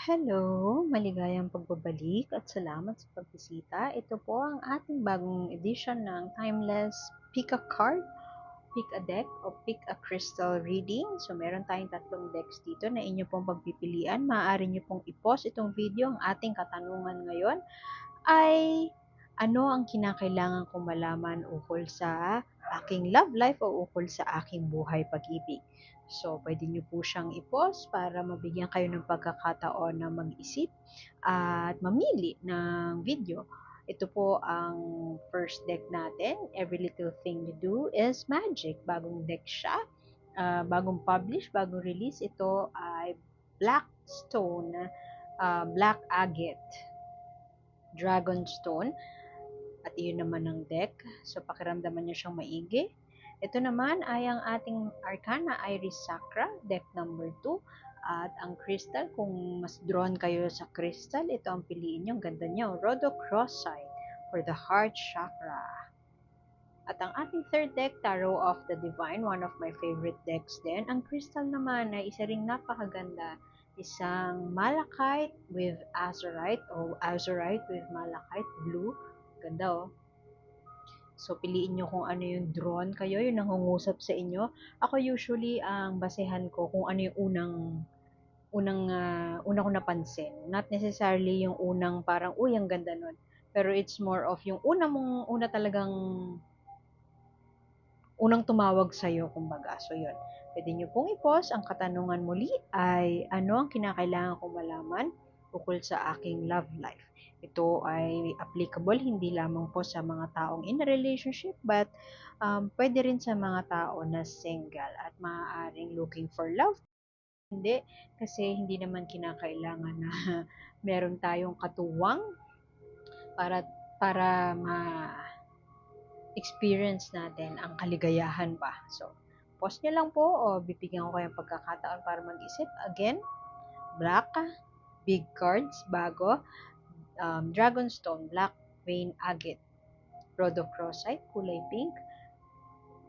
Hello, maligayang pagbabalik at salamat sa pagbisita. Ito po ang ating bagong edition ng Timeless Pick a Card, Pick a Deck o Pick a Crystal Reading. So meron tayong tatlong decks dito na inyo pong pagpipilian. Maaari nyo pong i-pause itong video. Ang ating katanungan ngayon ay ano ang kinakailangan kong malaman ukol sa aking love life o ukol sa aking buhay pag-ibig. So, pwede nyo po siyang i-pause para mabigyan kayo ng pagkakataon na mag-isip at mamili ng video. Ito po ang first deck natin. Every Little Thing You Do is Magic. Bagong deck siya. Bagong publish, bagong release. Ito ay Black Stone, Black Agate, Dragonstone. At iyon naman ang deck. So, pakiramdaman nyo siyang maigi. Ito naman ay ang ating Arcana Iris Sacra, deck number 2. At ang crystal, kung mas drawn kayo sa crystal, ito ang piliin nyo. Ang ganda nyo, Rhodochrosite for the heart chakra. At ang ating third deck, Tarot of the Divine, one of my favorite decks din. Ang crystal naman ay isa ring napakaganda. Isang malachite with azurite o azurite with malachite blue. Ganda oh. So, piliin nyo kung ano yung drawn kayo, yung nangungusap sa inyo. Ako usually, ang basehan ko kung ano yung una ko napansin. Not necessarily yung unang parang, uy, ang ganda nun. Pero it's more of yung una talagang, unang tumawag sa'yo, kumbaga. So, yun. Pwede nyo pong i-pause. Ang katanungan muli ay, ano ang kinakailangan kong malaman ukol sa aking love life? Ito ay applicable hindi lamang po sa mga taong in a relationship, but pwede rin sa mga tao na single at maaaring looking for love. Hindi, kasi hindi naman kinakailangan na meron tayong katuwang para experience natin ang kaligayahan ba. So, pause nyo lang po o bibigyan ko kayong pagkakataon para mag-isip. Again, black, big cards, bago, Dragonstone, Black Vein Agate, Rhodochrosite, kulay pink,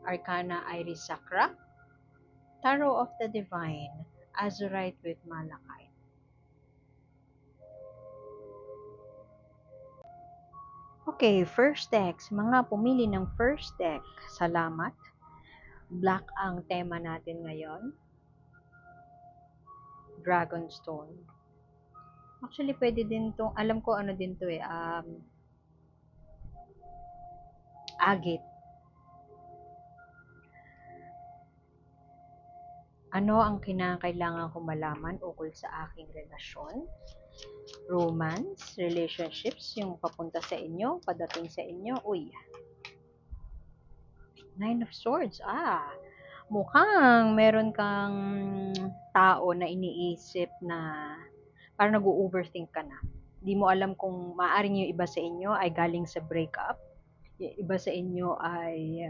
Arcana Iris Sacra, Tarot of the Divine, Azurite with Malachite. Okay, first deck. Mga pumili ng first deck, salamat. Black ang tema natin ngayon. Dragonstone. Actually, pwede din to, alam ko ano din to agate. Ano ang kinakailangan kong malaman ukol sa aking relasyon? Romance, relationships, yung papunta sa inyo, padating sa inyo. Uy, Nine of Swords. Mukhang meron kang tao na iniisip na parang nag-overthink ka na. Di mo alam kung maaaring yung iba sa inyo ay galing sa breakup. Yung iba sa inyo ay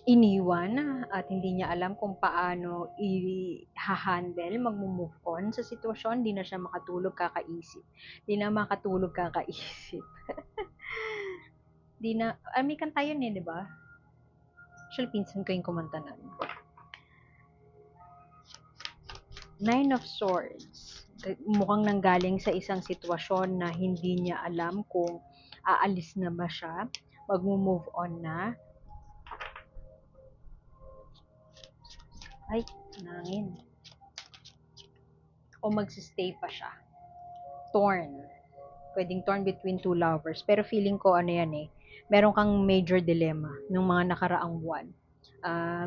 iniwan at hindi niya alam kung paano i-handle, mag-move on sa sitwasyon, di na siya makatulog kakaisip. Di na makatulog kakaisip. Di na, may kanta yun di ba? Actually, pinsan ko yung kumanta nun. Nine of Swords. Mukhang nanggaling sa isang sitwasyon na hindi niya alam kung aalis na ba siya, mag-move on na. Ay, nangin. O magsistay pa siya. Torn. Pwedeng torn between two lovers. Pero feeling ko ano yan meron kang major dilemma nung mga nakaraang buwan.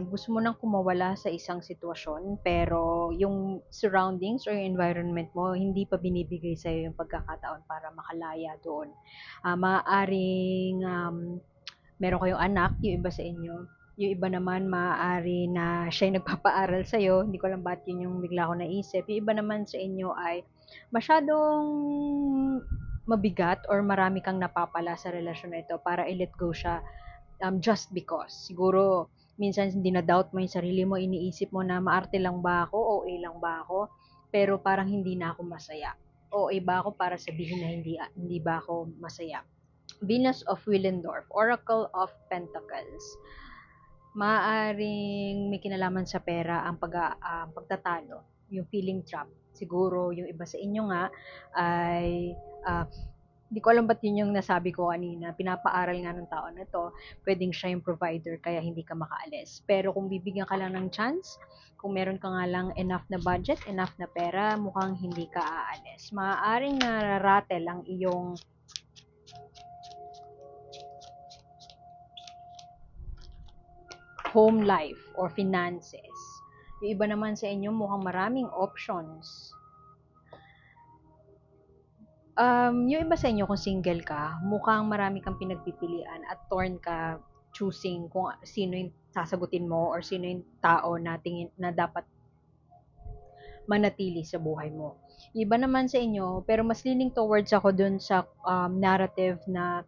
Gusto mo nang kumawala sa isang sitwasyon, pero yung surroundings or yung environment mo, hindi pa binibigay sa'yo yung pagkakataon para makalaya doon. Maaaring meron kayong anak, yung iba sa inyo, yung iba naman maaari na siya yung nagpapaaral sa'yo, hindi ko alam ba't yun yung bigla ko naisip. Yung iba naman sa inyo ay masyadong mabigat or marami kang napapala sa relasyon na ito para i-let go siya just because. Siguro, minsan hindi na doubt mo yung sarili mo, iniisip mo na maarte lang ba ako, OA lang ba ako, pero parang hindi na ako masaya. OA ba ako para sabihin na hindi ba ako masaya. Venus of Willendorf, Oracle of Pentacles. Maaaring may kinalaman sa pera ang pagtatalo, yung feeling trap. Siguro yung iba sa inyo nga ay di ko alam ba't yun yung nasabi ko kanina, pinapaaral nga ng tao na to, pwedeng siya yung provider kaya hindi ka makaalis. Pero kung bibigyan ka lang ng chance, kung meron ka nga lang enough na budget, enough na pera, mukhang hindi ka aalis. Maaaring nararattle ang iyong home life or finances. Yung iba naman sa inyo mukhang maraming options. Yung iba sa inyo kung single ka, mukhang marami kang pinagpipilian at torn ka choosing kung sino yung sasagutin mo or sino yung tao na tingin na dapat manatili sa buhay mo. Yung iba naman sa inyo, pero mas leaning towards ako dun sa narrative na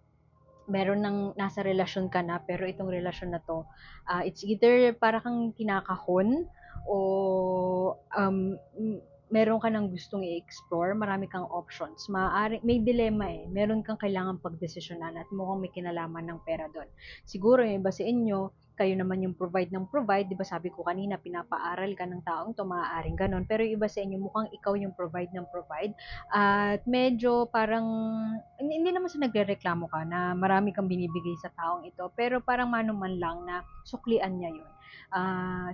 meron ng nasa relasyon ka na pero itong relasyon na to it's either para kang kinakahon o meron ka ng gustong i-explore, marami kang options. Maaari, may dilemma eh. Meron kang kailangan pagdesisyonan at mukhang may kinalaman ng pera doon. Siguro yung iba sa inyo, kayo naman yung provide ng provide, di ba sabi ko kanina, pinapaaral ka ng taong to, maaaring ganon. Pero yung iba sa inyo, mukhang ikaw yung provide ng provide. At medyo parang, hindi naman sa nagrereklamo ka na marami kang binibigay sa taong ito, pero parang manuman lang na suklian niya yun.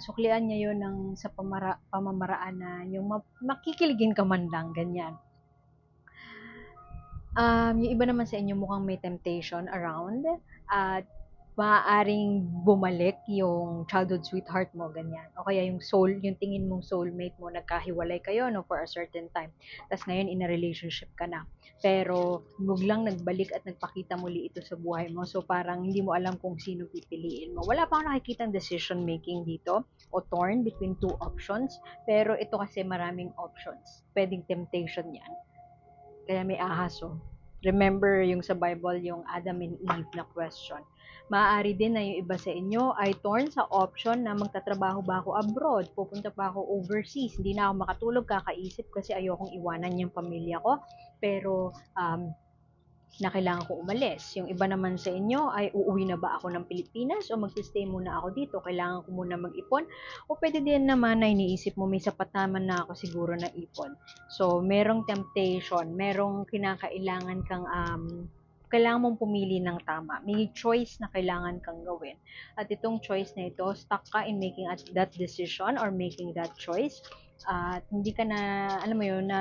Suklian niya yun ng, sa pamamaraan na yung makikiligin ka man lang, ganyan. Yung iba naman sa inyo mukhang may temptation around at maaaring bumalik yung childhood sweetheart mo, ganyan. O kaya yung soul, yung tingin mong soulmate mo, nagkahiwalay kayo, no, for a certain time. Tapos ngayon, in a relationship ka na. Pero, biglang nagbalik at nagpakita muli ito sa buhay mo. So, parang hindi mo alam kung sino pipiliin mo. Wala pa akong nakikita decision making dito o torn between two options. Pero ito kasi maraming options. Pwedeng temptation yan. Kaya may ahaso. Remember yung sa Bible, yung Adam and Eve na question. Maaari din na yung iba sa inyo ay torn sa option na magtatrabaho ba ako abroad, pupunta pa ako overseas, hindi na ako makatulog, kakaisip kasi ayokong iwanan yung pamilya ko. Pero na kailangan ko umalis. Yung iba naman sa inyo ay uuwi na ba ako ng Pilipinas o magsi-stay muna ako dito? Kailangan ko muna mag-ipon? O pwede din naman na iniisip mo may sapat naman na ako siguro na ipon. So, merong temptation, merong kinakailangan kang kailangan mong pumili ng tama. May choice na kailangan kang gawin. At itong choice na ito, stuck ka in making that decision or making that choice. At hindi ka na, alam mo yun, na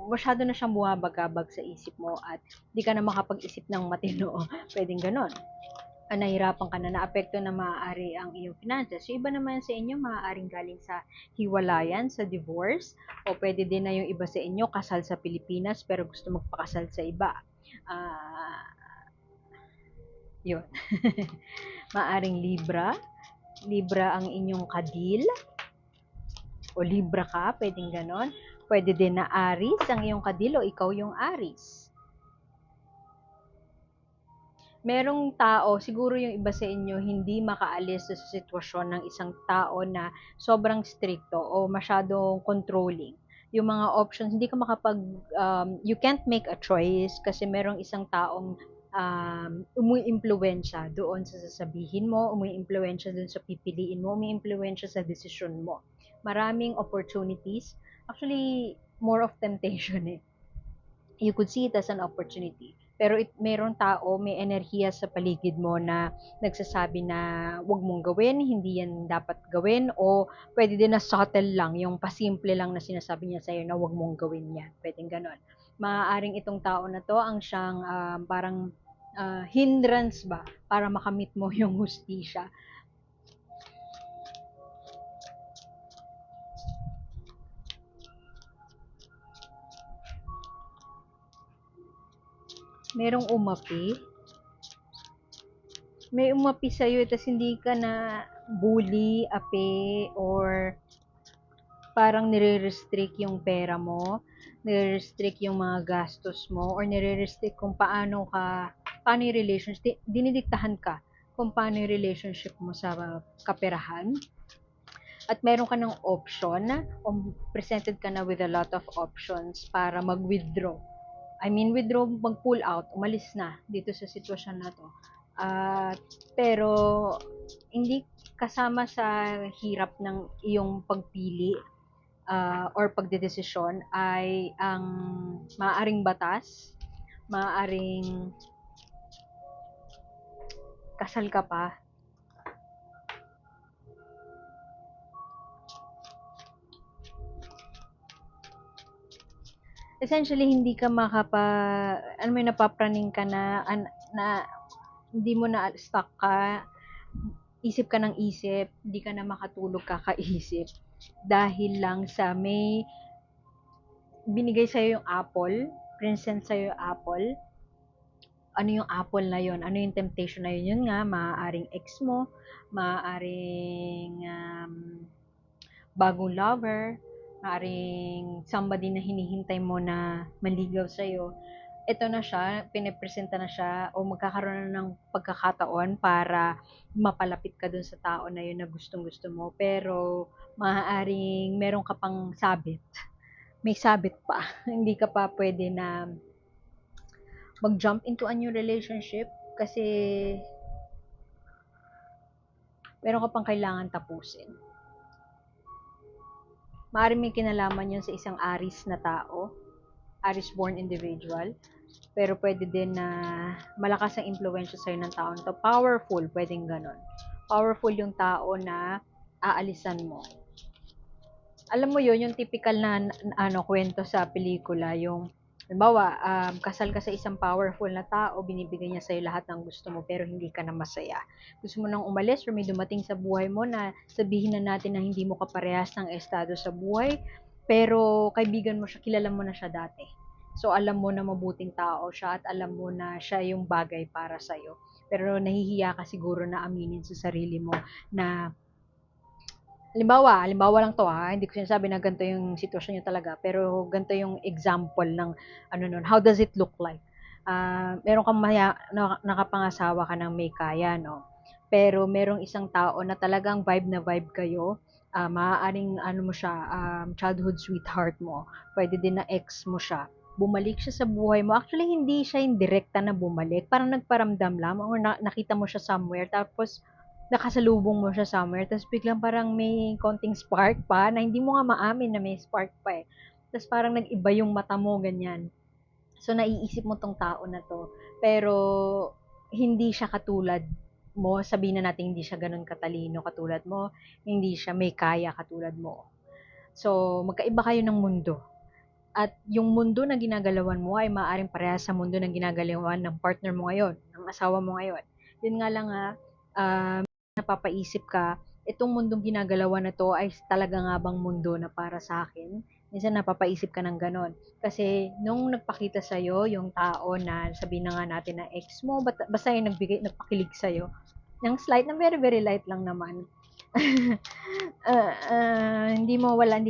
masyado na siyang bumabagabag sa isip mo at di ka na makapag-isip ng matino. Pwedeng ganon. Nahirapan ka na, naapekto na maaari ang iyong finances. So, iba naman sa inyo, maaaring galing sa hiwalayan, sa divorce, o pwede din na yung iba sa inyo, kasal sa Pilipinas, pero gusto magpakasal sa iba. Yun. Maaring Libra. Libra ang inyong kadil. O Libra ka, pwedeng ganon. Pwede din na Aries ang iyong kadil o ikaw yung Aries. Merong tao, siguro yung iba sa inyo, hindi makaalis sa sitwasyon ng isang tao na sobrang stricto o masyadong controlling. Yung mga options, hindi ka you can't make a choice kasi merong isang taong umi-impluwensya doon sa sasabihin mo, umi-impluwensya doon sa pipiliin mo, umi-impluwensya sa desisyon mo. Maraming opportunities. Actually, more of temptation eh. You could see it as an opportunity. Pero meron tao, may enerhiya sa paligid mo na nagsasabi na wag mong gawin, hindi yan dapat gawin, o pwede din na subtle lang, yung pasimple lang na sinasabi niya sa'yo na wag mong gawin yan. Pwedeng ganon. Maaaring itong tao na to ang siyang parang hindrance ba para makamit mo yung hustisya. Merong umapi. May umapi sa'yo, tapos hindi ka na bully, ape, or parang nire-restrict yung pera mo, nire-restrict yung mga gastos mo, or nire-restrict kung paano yung relationship, dinidiktahan ka kung paano yung relationship mo sa kaperahan. At meron ka ng option, o presented ka na with a lot of options para mag-withdraw. I mean, withdraw, mag-pull out, umalis na dito sa sitwasyon na to. Ah, pero hindi kasama sa hirap ng iyong pagpili or pagdedesisyon ay ang maaaring batas, maaaring kasal ka pa. Essentially, hindi ka ano mo yun, napapraning ka na hindi mo na stuck ka, isip ka ng isip, hindi ka na makatulog kakaisip dahil lang sa may binigay sa'yo yung apple, present sa'yo yung apple, ano yung apple na yon, ano yung temptation na yun, yun nga, maaaring ex mo, maaaring bagong lover, maaaring somebody na hinihintay mo na maligaw sa'yo, ito na siya, pinipresenta na siya, o magkakaroon na ng pagkakataon para mapalapit ka dun sa tao na yun na gustong-gusto mo. Pero, maaaring meron ka pang sabit. May sabit pa. Hindi ka pa pwede na mag-jump into a new relationship kasi meron ka pang kailangan tapusin. Maaaring may kinalaman yun sa isang Aries na tao, Aries-born individual, pero pwede din na malakas ang impluwensya sa'yo ng taon to. Powerful, pwedeng ganon. Powerful yung tao na aalisan mo. Alam mo yun, yung typical na ano, kwento sa pelikula, yung halimbawa, kasal ka sa isang powerful na tao, binibigay niya sa'yo lahat ng gusto mo, pero hindi ka na masaya. Gusto mo nang umalis or may dumating sa buhay mo na sabihin na natin na hindi mo kaparehas ng estado sa buhay, pero kaibigan mo siya, kilala mo na siya dati. So, alam mo na mabuting tao siya at alam mo na siya yung bagay para sa'yo. Pero nahihiya ka siguro na aminin sa sarili mo na halimbawa lang 'to, hindi ko sinasabi na ganito yung sitwasyon niyo talaga, pero ganito yung example ng ano nun, how does it look like? Meron kang nakapangasawa ka ng may kaya, 'no? Pero merong isang tao na talagang vibe na vibe kayo, maaaring ano mo siya, childhood sweetheart mo, puwede din na ex mo siya. Bumalik siya sa buhay mo, actually hindi siya yung direkta na bumalik, parang nagparamdam lang or nakita mo siya somewhere tapos nakasalubong mo siya somewhere, tapos biglang parang may konting spark pa, na hindi mo nga maamin na may spark pa eh. Tapos parang nag-iba yung mata mo, ganyan. So, naiisip mo tong tao na to. Pero, hindi siya katulad mo. Sabihin na natin hindi siya ganun katalino katulad mo. Hindi siya may kaya katulad mo. So, magkaiba kayo ng mundo. At yung mundo na ginagalawan mo ay maaaring parehas sa mundo na ginagalawan ng partner mo ngayon, ng asawa mo ngayon. Yun nga lang napapaisip ka, itong mundong ginagalawan na 'to ay talaga nga bang mundo na para sa akin? Minsan napapaisip ka ng gano'n. Kasi nung nagpakita sa'yo yung tao na sabihin na nga natin na ex mo, basta yung nagpakilig sa'yo, ng slight, na very, very light lang naman. Hindi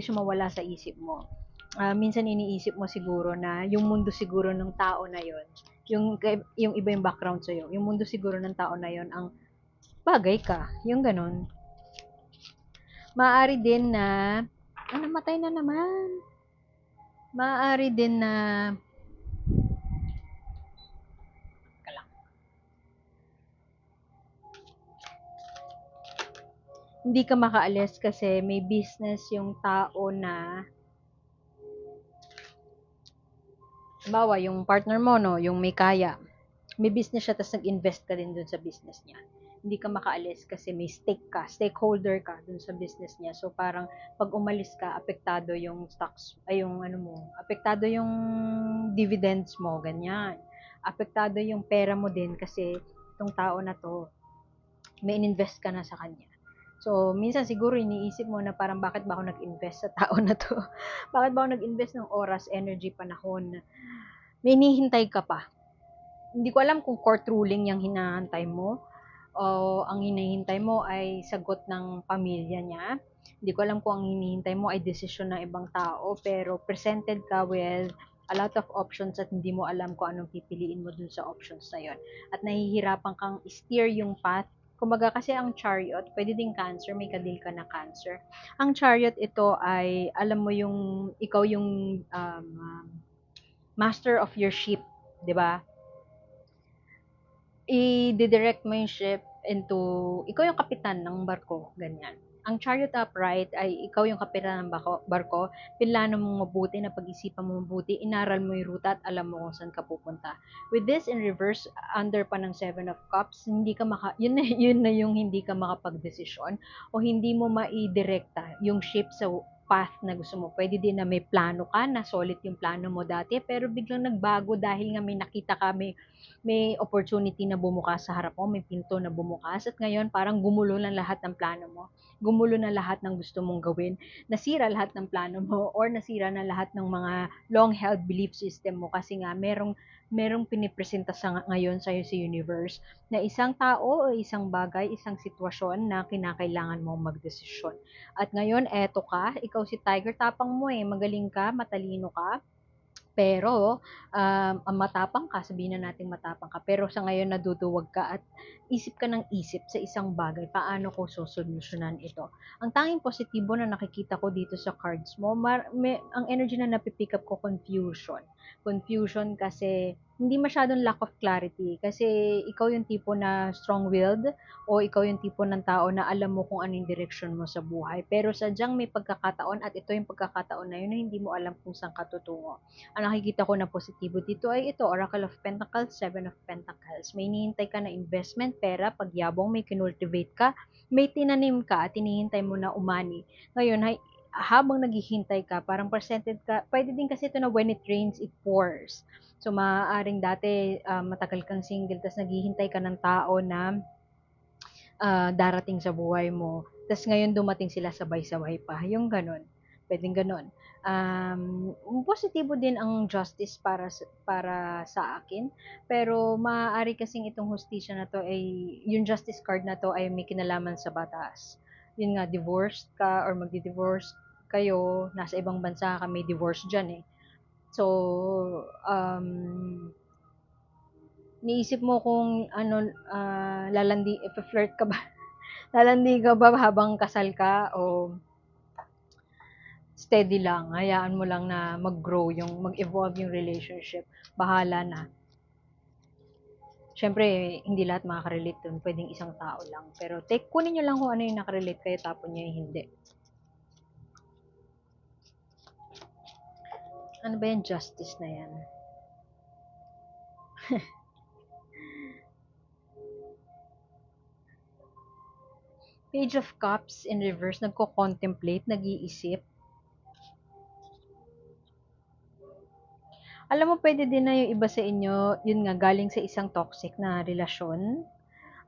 siya mawala sa isip mo. Minsan iniisip mo siguro na yung mundo siguro ng tao na yon, yung iba yung background sa'yo, yung mundo siguro ng tao na yon ang bagay ka, yung gano'n. Maaari din na namatay na naman. Maaari din na teka lang, hindi ka makaalis kasi may business yung tao na halimbawa, yung partner mo 'no, yung may kaya, may business siya ta's nag-invest ka din dun sa business niya. Hindi ka makaalis kasi may stakeholder ka dun sa business niya. So, parang 'pag umalis ka, apektado yung stocks ay yung ano mo, apektado yung dividends mo, ganyan. Apektado yung pera mo din kasi itong tao na 'to, may ininvest ka na sa kanya. So, minsan siguro iniisip mo na parang bakit ba ako nag-invest sa tao na 'to? Bakit ba ako nag-invest ng oras, energy, panahon? May hinihintay ka pa. Hindi ko alam kung court ruling yung hinahantay mo o ang hinihintay mo ay sagot ng pamilya niya. Hindi ko alam kung ang hinihintay mo ay desisyon ng ibang tao, pero presented ka with a lot of options at hindi mo alam kung anong pipiliin mo dun sa options na yon. At nahihirapan kang steer yung path. Kumbaga kasi ang chariot, pwede ding cancer, may kadil ka na cancer. Ang chariot ito ay, alam mo yung, ikaw yung um, um, master of your ship, di ba? i-direct mo yung ship into, ikaw yung kapitan ng barko, ganyan. Ang chariot upright ay ikaw yung kapitan ng barko, pinlano mo mabuti, na pag-isipan mo mabuti, inaral mo yung ruta at alam mo kung saan ka pupunta. With this in reverse, under pa ng Seven of Cups, hindi ka yun na, yun na yung hindi ka makapag-desisyon o hindi mo maidirekta yung ship sa path na gusto mo. Pwede din na may plano ka, na solid yung plano mo dati, pero biglang nagbago dahil nga may nakita ka, may opportunity na bumukas sa harap mo, may pinto na bumukas, at ngayon parang gumulo na lahat ng plano mo. Gumulo na lahat ng gusto mong gawin. Nasira lahat ng plano mo or nasira na lahat ng mga long-held belief system mo kasi nga merong pinipresenta sa ngayon sa'yo sa universe na isang tao o isang bagay, isang sitwasyon na kinakailangan mong magdesisyon. At ngayon, eto ka, ikaw si Tiger, tapang mo magaling ka, matalino ka, pero, ang matapang ka, sabihin na nating matapang ka, pero sa ngayon naduduwag ka at isip ka ng isip sa isang bagay, paano ko sosolusyonan ito. Ang tanging positibo na nakikita ko dito sa cards mo, ang energy na napipick up ko, confusion. Confusion kasi hindi masyadong lack of clarity, kasi ikaw yung tipo na strong-willed o ikaw yung tipo ng tao na alam mo kung anong direksyon mo sa buhay. Pero sadyang may pagkakataon at ito yung pagkakataon na yun na hindi mo alam kung saan ka tutungo. Ang nakikita ko na positibo dito ay ito, Oracle of Pentacles, Seven of Pentacles. May hinihintay ka na investment, pera, pagyabong, may kinultivate ka, may tinanim ka at hinihintay mo na umani. Ngayon, habang naghihintay ka, parang presented ka, pwede din kasi ito na when it rains, it pours. So, maaaring dati matagal kang single, tapos naghihintay ka ng tao na darating sa buhay mo. Tapos ngayon dumating sila sabay-sabay pa. Yung ganun. Pwedeng ganun. Positibo din ang justice para sa akin. Pero maaari kasing itong hustisya na to ay, yung justice card na to ay may kinalaman sa batas. Yun nga, divorced ka or magdi-divorce kayo, nasa ibang bansa ka, may divorce dyan eh. So, niisip mo kung ano, if-flirt ka ba, lalandi ka ba habang kasal ka o steady lang, hayaan mo lang na mag-grow mag-evolve yung relationship, bahala na. Siyempre, hindi lahat makaka-relate dun, pwedeng isang tao lang. Pero kunin nyo lang kung ano yung nakarelate kayo, tapon nyo yung hindi. Ano ba yung justice na yan? Page of Cups in reverse, nagko-contemplate, nag-iisip. Alam mo, pwede din na yung iba sa inyo, yun nga, galing sa isang toxic na relasyon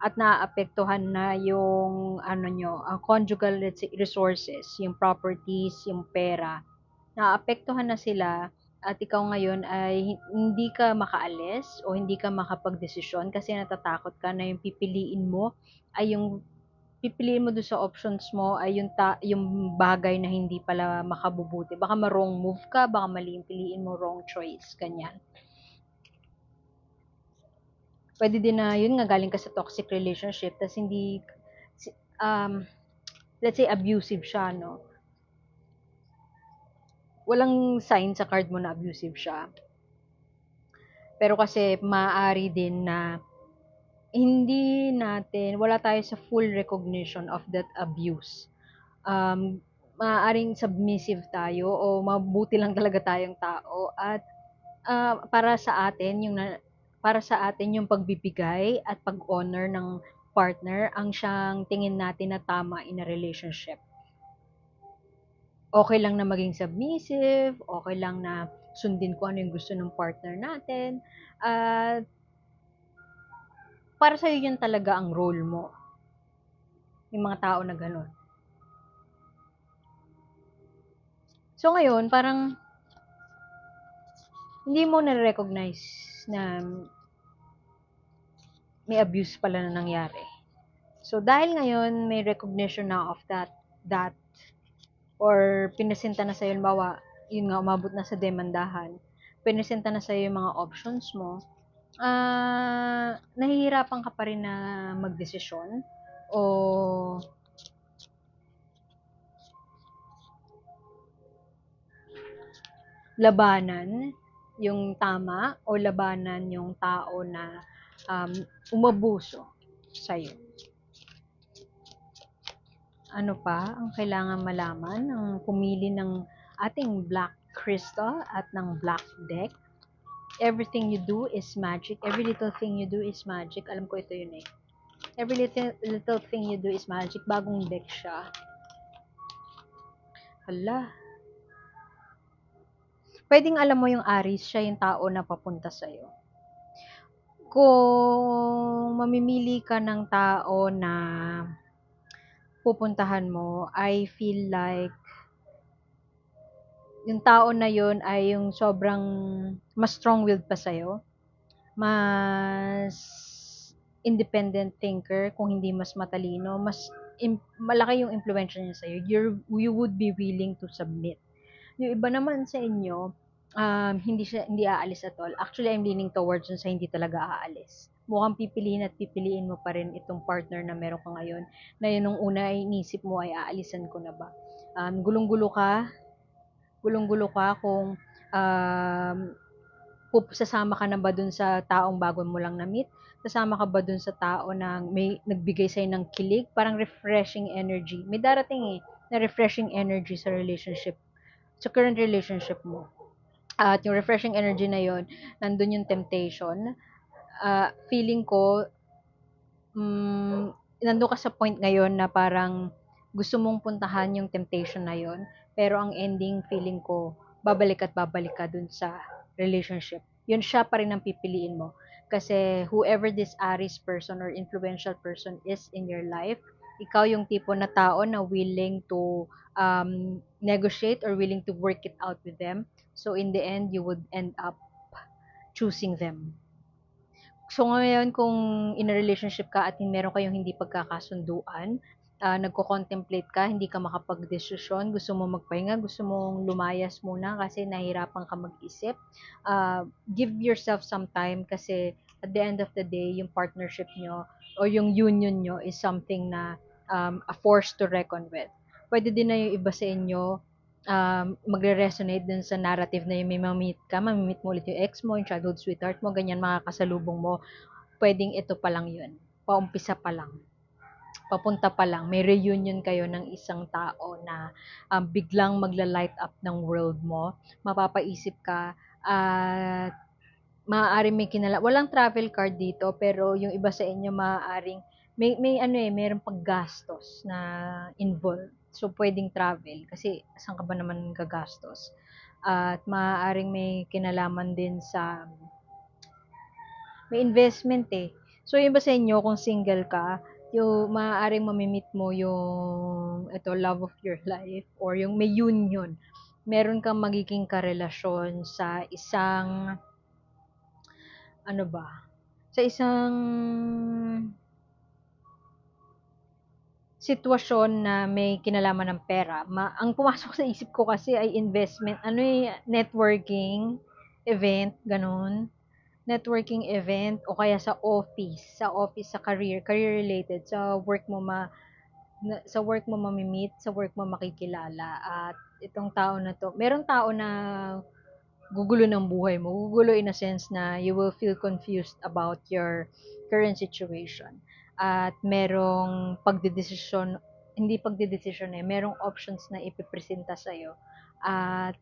at naaapektuhan na yung ano nyo, ang conjugal resources, yung properties, yung pera. Naaapektuhan na sila at ikaw ngayon ay hindi ka makaalis o hindi ka makapagdesisyon kasi natatakot ka na yung pipiliin mo doon sa options mo ay yung bagay na hindi pala makabubuti. Baka ma-wrong move ka, baka mali yung piliin mo, wrong choice, ganyan. Pwede din na, yun nga, galing ka sa toxic relationship, tas hindi, um, let's say, abusive siya, no? Walang sign sa card mo na abusive siya. Pero kasi, maaari din na, wala tayo sa full recognition of that abuse. Maaaring submissive tayo o mabuti lang talaga tayong tao at para sa atin yung pagbibigay at pag-honor ng partner ang siyang tingin natin na tama in a relationship. Okay lang na maging submissive, okay lang na sundin ko ano yung gusto ng partner natin, at para sa'yo yun talaga ang role mo, yung mga tao na gano'n. So ngayon, parang hindi mo na-recognize na may abuse pala na nangyari. So dahil ngayon may recognition na of that or pinesenta na sa'yo, halimbawa, yun nga, umabot na sa demandahan, pinesenta na sa'yo yung mga options mo, nahihirapan ka pa rin na magdesisyon o labanan yung tama o labanan yung tao na um, umabuso sa'yo. Ano pa ang kailangan malaman ng pumili ng ating black crystal at ng black deck? Everything you do is magic. Every little thing you do is magic. Alam ko ito yun eh. Every little thing you do is magic. Bagong deck siya. Hala. Pwedeng alam mo yung Aries, siya yung tao na papunta sa'yo. Kung mamimili ka ng tao na pupuntahan mo, I feel like yung tao na yun ay yung sobrang mas strong-willed pa sa'yo, mas independent thinker, kung hindi mas matalino, mas malaki yung impluwensya niya sa'yo. You would be willing to submit. Yung iba naman sa inyo, hindi aalis at all. Actually, I'm leaning towards sa hindi talaga aalis. Mukhang pipiliin at pipiliin mo pa rin itong partner na meron ka ngayon, na yun nung una ay inisip mo ay aalisan ko na ba. Gulong-gulo ka, kung sasama ka na ba dun sa taong bago mo lang na-meet? Sasama ka ba dun sa tao na may nagbigay sa'yo ng kilig? Parang refreshing energy. May darating na refreshing energy sa relationship, sa current relationship mo. At yung refreshing energy na yon, nandun yung temptation. Feeling ko, nandun ka sa point ngayon na parang gusto mong puntahan yung temptation na yon, pero ang ending, feeling ko, babalik at babalik ka dun sa relationship. Yun siya pa rin ang pipiliin mo. Kasi whoever this Aries person or influential person is in your life, ikaw yung tipo na tao na willing to negotiate or willing to work it out with them. So in the end, you would end up choosing them. So ngayon, kung in a relationship ka at meron kayong hindi pagkakasunduan, nagko-contemplate ka, hindi ka makapag-desisyon, gusto mo magpahinga, gusto mong lumayas muna kasi nahihirapan ka mag-isip, give yourself some time kasi at the end of the day, yung partnership nyo o yung union nyo is something na a force to reckon with. Pwede din na yung iba sa inyo magre-resonate dun sa narrative na yung may mamimit mo ulit yung ex mo, yung childhood sweetheart mo, ganyan, makakasalubong mo. Pwedeng ito pa lang yun. Paumpisa pa lang. Papunta pa lang. May reunion kayo ng isang tao na biglang magla-light up ng world mo. Mapapaisip ka at maaaring may walang travel card dito, pero yung iba sa inyo maaaring mayroong paggastos na involved. So, pwedeng travel kasi saan ka ba naman gagastos? At maaaring may kinalaman din sa may investment eh. So, yung iba sa inyo, kung single ka, yung maaaring mamimit mo yung love of your life or yung may union. Meron kang magiging karelasyon sa isang ano ba? Sa isang sitwasyon na may kinalaman ng pera. Ang pumasok sa isip ko kasi ay investment, networking event, ganun. Networking event o kaya sa career related, sa work mo mamimit, sa work mo makikilala. At itong tao na to, merong tao na gugulo ng buhay mo. Gugulo in a sense na you will feel confused about your current situation. At merong merong options na ipipresenta sa'yo. At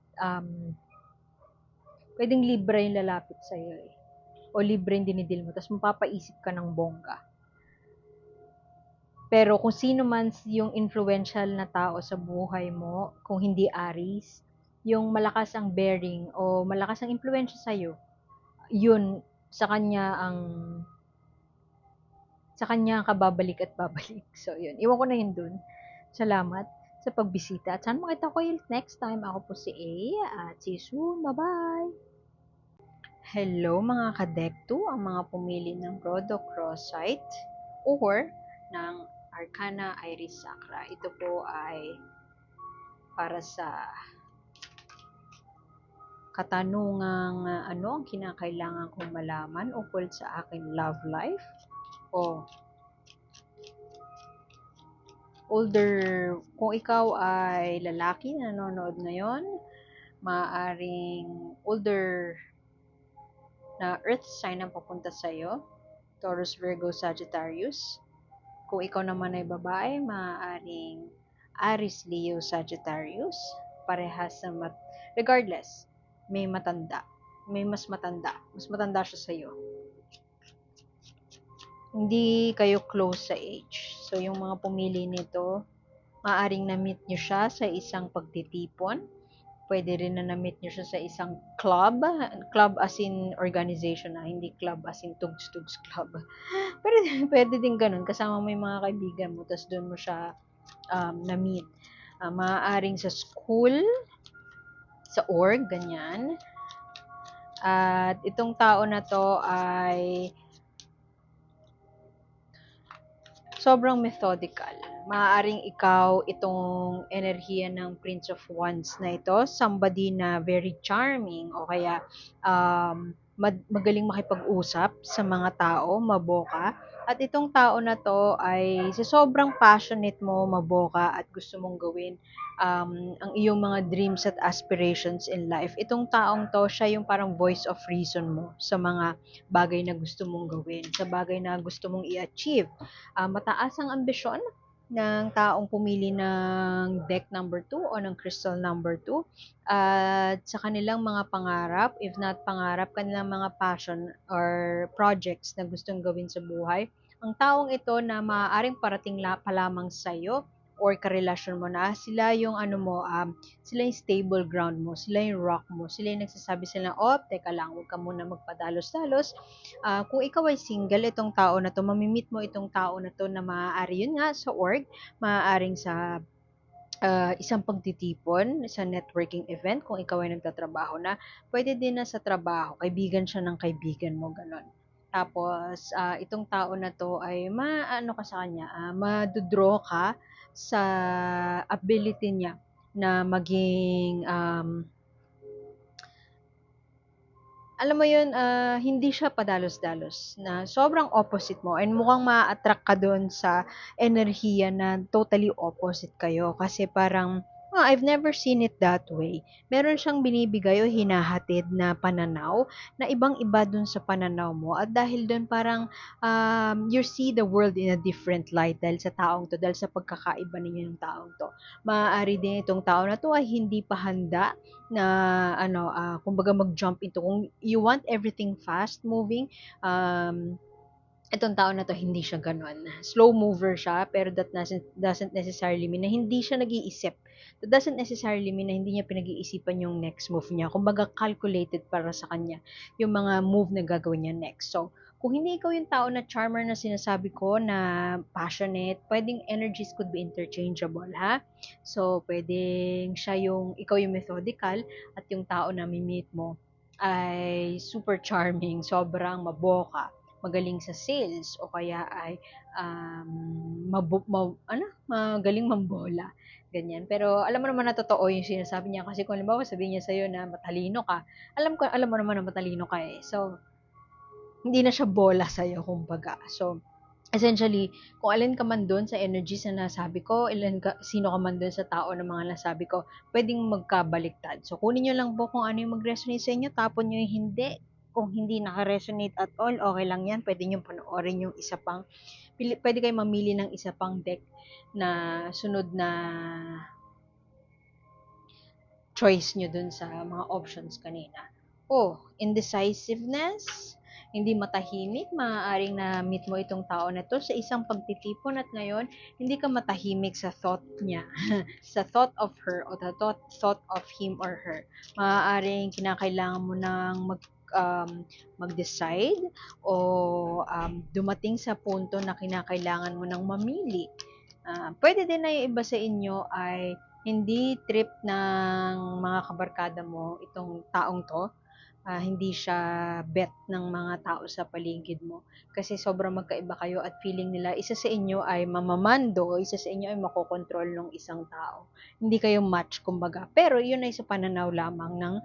pwedeng libre yung lalapit sa'yo eh. O libre yung dinidil mo. Tapos mapapaisip ka ng bongga. Pero kung sino man yung influential na tao sa buhay mo, kung hindi Aries, yung malakas ang bearing o malakas ang impluwensya sa'yo, yun, sa kanya ka babalik at babalik. So, yun. Iwan ko na yun dun. Salamat sa pagbisita. At sana makita ko ulit next time. Ako po si A. At see you soon. Bye-bye! Hello mga kadekto, ang mga pumili ng Rhodochrosite or ng Arcana Iris Sacra. Ito po ay para sa katanungang ano ang kinakailangan kong malaman ukol sa aking love life o kung ikaw ay lalaki na nanonood ngayon, maaaring older na earth sign ang papunta sa'yo. Taurus, Virgo, Sagittarius. Kung ikaw naman ay babae, maaaring Aries, Leo, Sagittarius. Parehas sa regardless, may matanda. May mas matanda. Mas matanda siya sa'yo. Hindi kayo close sa age. So, yung mga pumili nito, maaaring na-meet nyo siya sa isang pagtitipon. Pwede rin na na-meet nyo siya sa isang club. Club as in organization na, hindi club as in tugs-tugs club. Pero pwede din ganun, kasama mo yung mga kaibigan mo, tapos doon mo siya na-meet. Maaaring sa school, sa org, ganyan. At itong tao na to ay sobrang methodical. Maaaring ikaw itong enerhiya ng Prince of Wands na ito, somebody na very charming o kaya magaling makipag-usap sa mga tao, maboka. At itong tao na to ay sa sobrang passionate mo, maboka at gusto mong gawin ang iyong mga dreams at aspirations in life. Itong taong to, siya yung parang voice of reason mo sa mga bagay na gusto mong gawin, sa bagay na gusto mong i-achieve. Mataas ang ambisyon ng taong pumili ng deck number 2 o ng crystal number 2 at sa kanilang mga pangarap, if not pangarap, kanilang mga passion or projects na gustong gawin sa buhay. Ang taong ito na maaaring parating pa lamang sa iyo or karelasyon mo na sila yung ano mo, sila yung stable ground mo, sila yung rock mo, sila yung nagsasabi sila, oh, teka lang, huwag ka muna magpadalos-dalos. Kung ikaw ay single, itong tao na to, mamimit mo itong tao na to na maaari yun nga sa org, maaaring sa isang pagtitipon, sa networking event, kung ikaw ay nagtatrabaho na, pwede din na sa trabaho, kaibigan siya ng kaibigan mo, ganon. Tapos, itong tao na to ay maano ka sa kanya, madodraw ka sa ability niya na maging alam mo yun, hindi siya padalos-dalos na sobrang opposite mo and mukhang ma-attract ka dun sa enerhiya na totally opposite kayo kasi parang I've never seen it that way. Meron siyang binibigay o hinahatid na pananaw na ibang-iba dun sa pananaw mo at dahil dun parang you see the world in a different light dahil sa taong to, dahil sa pagkakaiba ninyo ng taong to. Maaari din itong tao na to ay hindi pa handa na ano, kumbaga mag-jump into kung you want everything fast moving, itong tao na to hindi siya gano'n. Slow mover siya pero that doesn't necessarily mean na hindi siya nag-iisip. That doesn't necessarily mean na hindi niya pinag-iisipan yung next move niya. Kumbaga calculated para sa kanya yung mga move na gagawin niya next. So, kung hindi ikaw yung tao na charmer na sinasabi ko na passionate, pwedeng energies could be interchangeable, ha? So, pwedeng siya yung, ikaw yung methodical at yung tao na mi-meet mo ay super charming, sobrang maboka, magaling sa sales o kaya ay magaling mambola. Ganyan. Pero alam mo naman na totoo yung sinasabi niya kasi kung halimbawa sabihin niya sa'yo na matalino ka, alam mo naman na matalino ka eh. So, hindi na siya bola sa'yo, kumbaga. So, essentially, kung alin ka man doon sa energies na nasabi ko, sino ka man doon sa tao na mga nasabi ko, pwedeng magkabaliktad. So, kunin nyo lang po kung ano yung mag-resonate sa inyo, tapon nyo yung hindi. Kung hindi naka-resonate at all, okay lang yan. Pwede nyo panoorin yung isa pang, pwede kayo mamili ng isa pang deck na sunod na choice nyo dun sa mga options kanina. Indecisiveness, hindi matahimik, maaaring na-meet mo itong tao na to sa isang pagtitipon at ngayon, hindi ka matahimik sa thought niya, sa thought of her o the thought of him or her. Maaaring kinakailangan mo ng mag-decide o dumating sa punto na kinakailangan mo ng mamili. Pwede din na yung iba sa inyo ay hindi trip ng mga kabarkada mo itong taong to. Hindi siya bet ng mga tao sa paligid mo. Kasi sobrang magkaiba kayo at feeling nila isa sa inyo ay mamamando, isa sa inyo ay makokontrol ng isang tao. Hindi kayo match, kumbaga. Pero yun ay sa pananaw lamang ng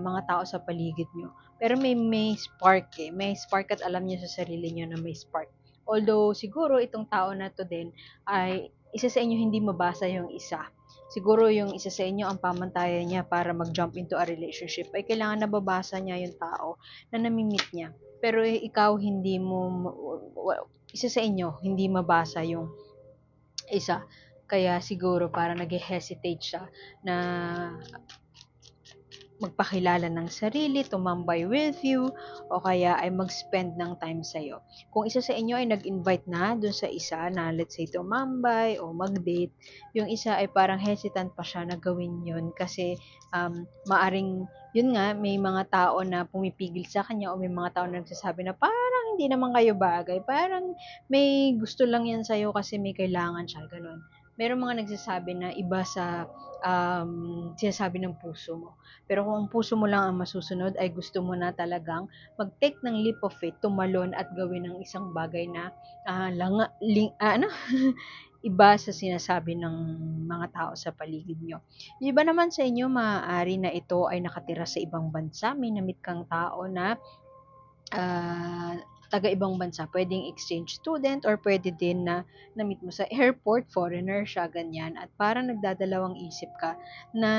mga tao sa paligid nyo. Pero may spark eh. May spark at alam niyo sa sarili niyo na may spark. Although, siguro itong tao na to din ay isa sa inyo hindi mabasa yung isa. Siguro yung isa sa inyo ang pamantayan niya para mag-jump into a relationship ay kailangan nababasa niya yung tao na namimit niya. pero ikaw hindi mo isa sa inyo hindi mabasa yung isa. Kaya siguro parang nag-hesitate siya na magpakilala ng sarili, tumambay with you, o kaya ay mag-spend ng time sa'yo. Kung isa sa inyo ay nag-invite na dun sa isa na let's say tumambay o mag-date, yung isa ay parang hesitant pa siya na gawin yun kasi maaring yun nga, may mga tao na pumipigil sa kanya o may mga tao na nagsasabi na parang hindi naman kayo bagay, parang may gusto lang yan sa'yo kasi may kailangan siya, ganun. Meron mga nagsasabi na iba sa sinasabi ng puso mo. Pero kung ang puso mo lang ang masusunod ay gusto mo na talagang mag-take ng leap of faith, tumalon at gawin ng isang bagay na iba sa sinasabi ng mga tao sa paligid nyo. Yung iba naman sa inyo, maaari na ito ay nakatira sa ibang bansa, may namit kang tao na ah, taga-ibang bansa, puwedeng exchange student or puwede din na na-meet mo sa airport, foreigner siya, ganyan. At parang nagdadalawang isip ka na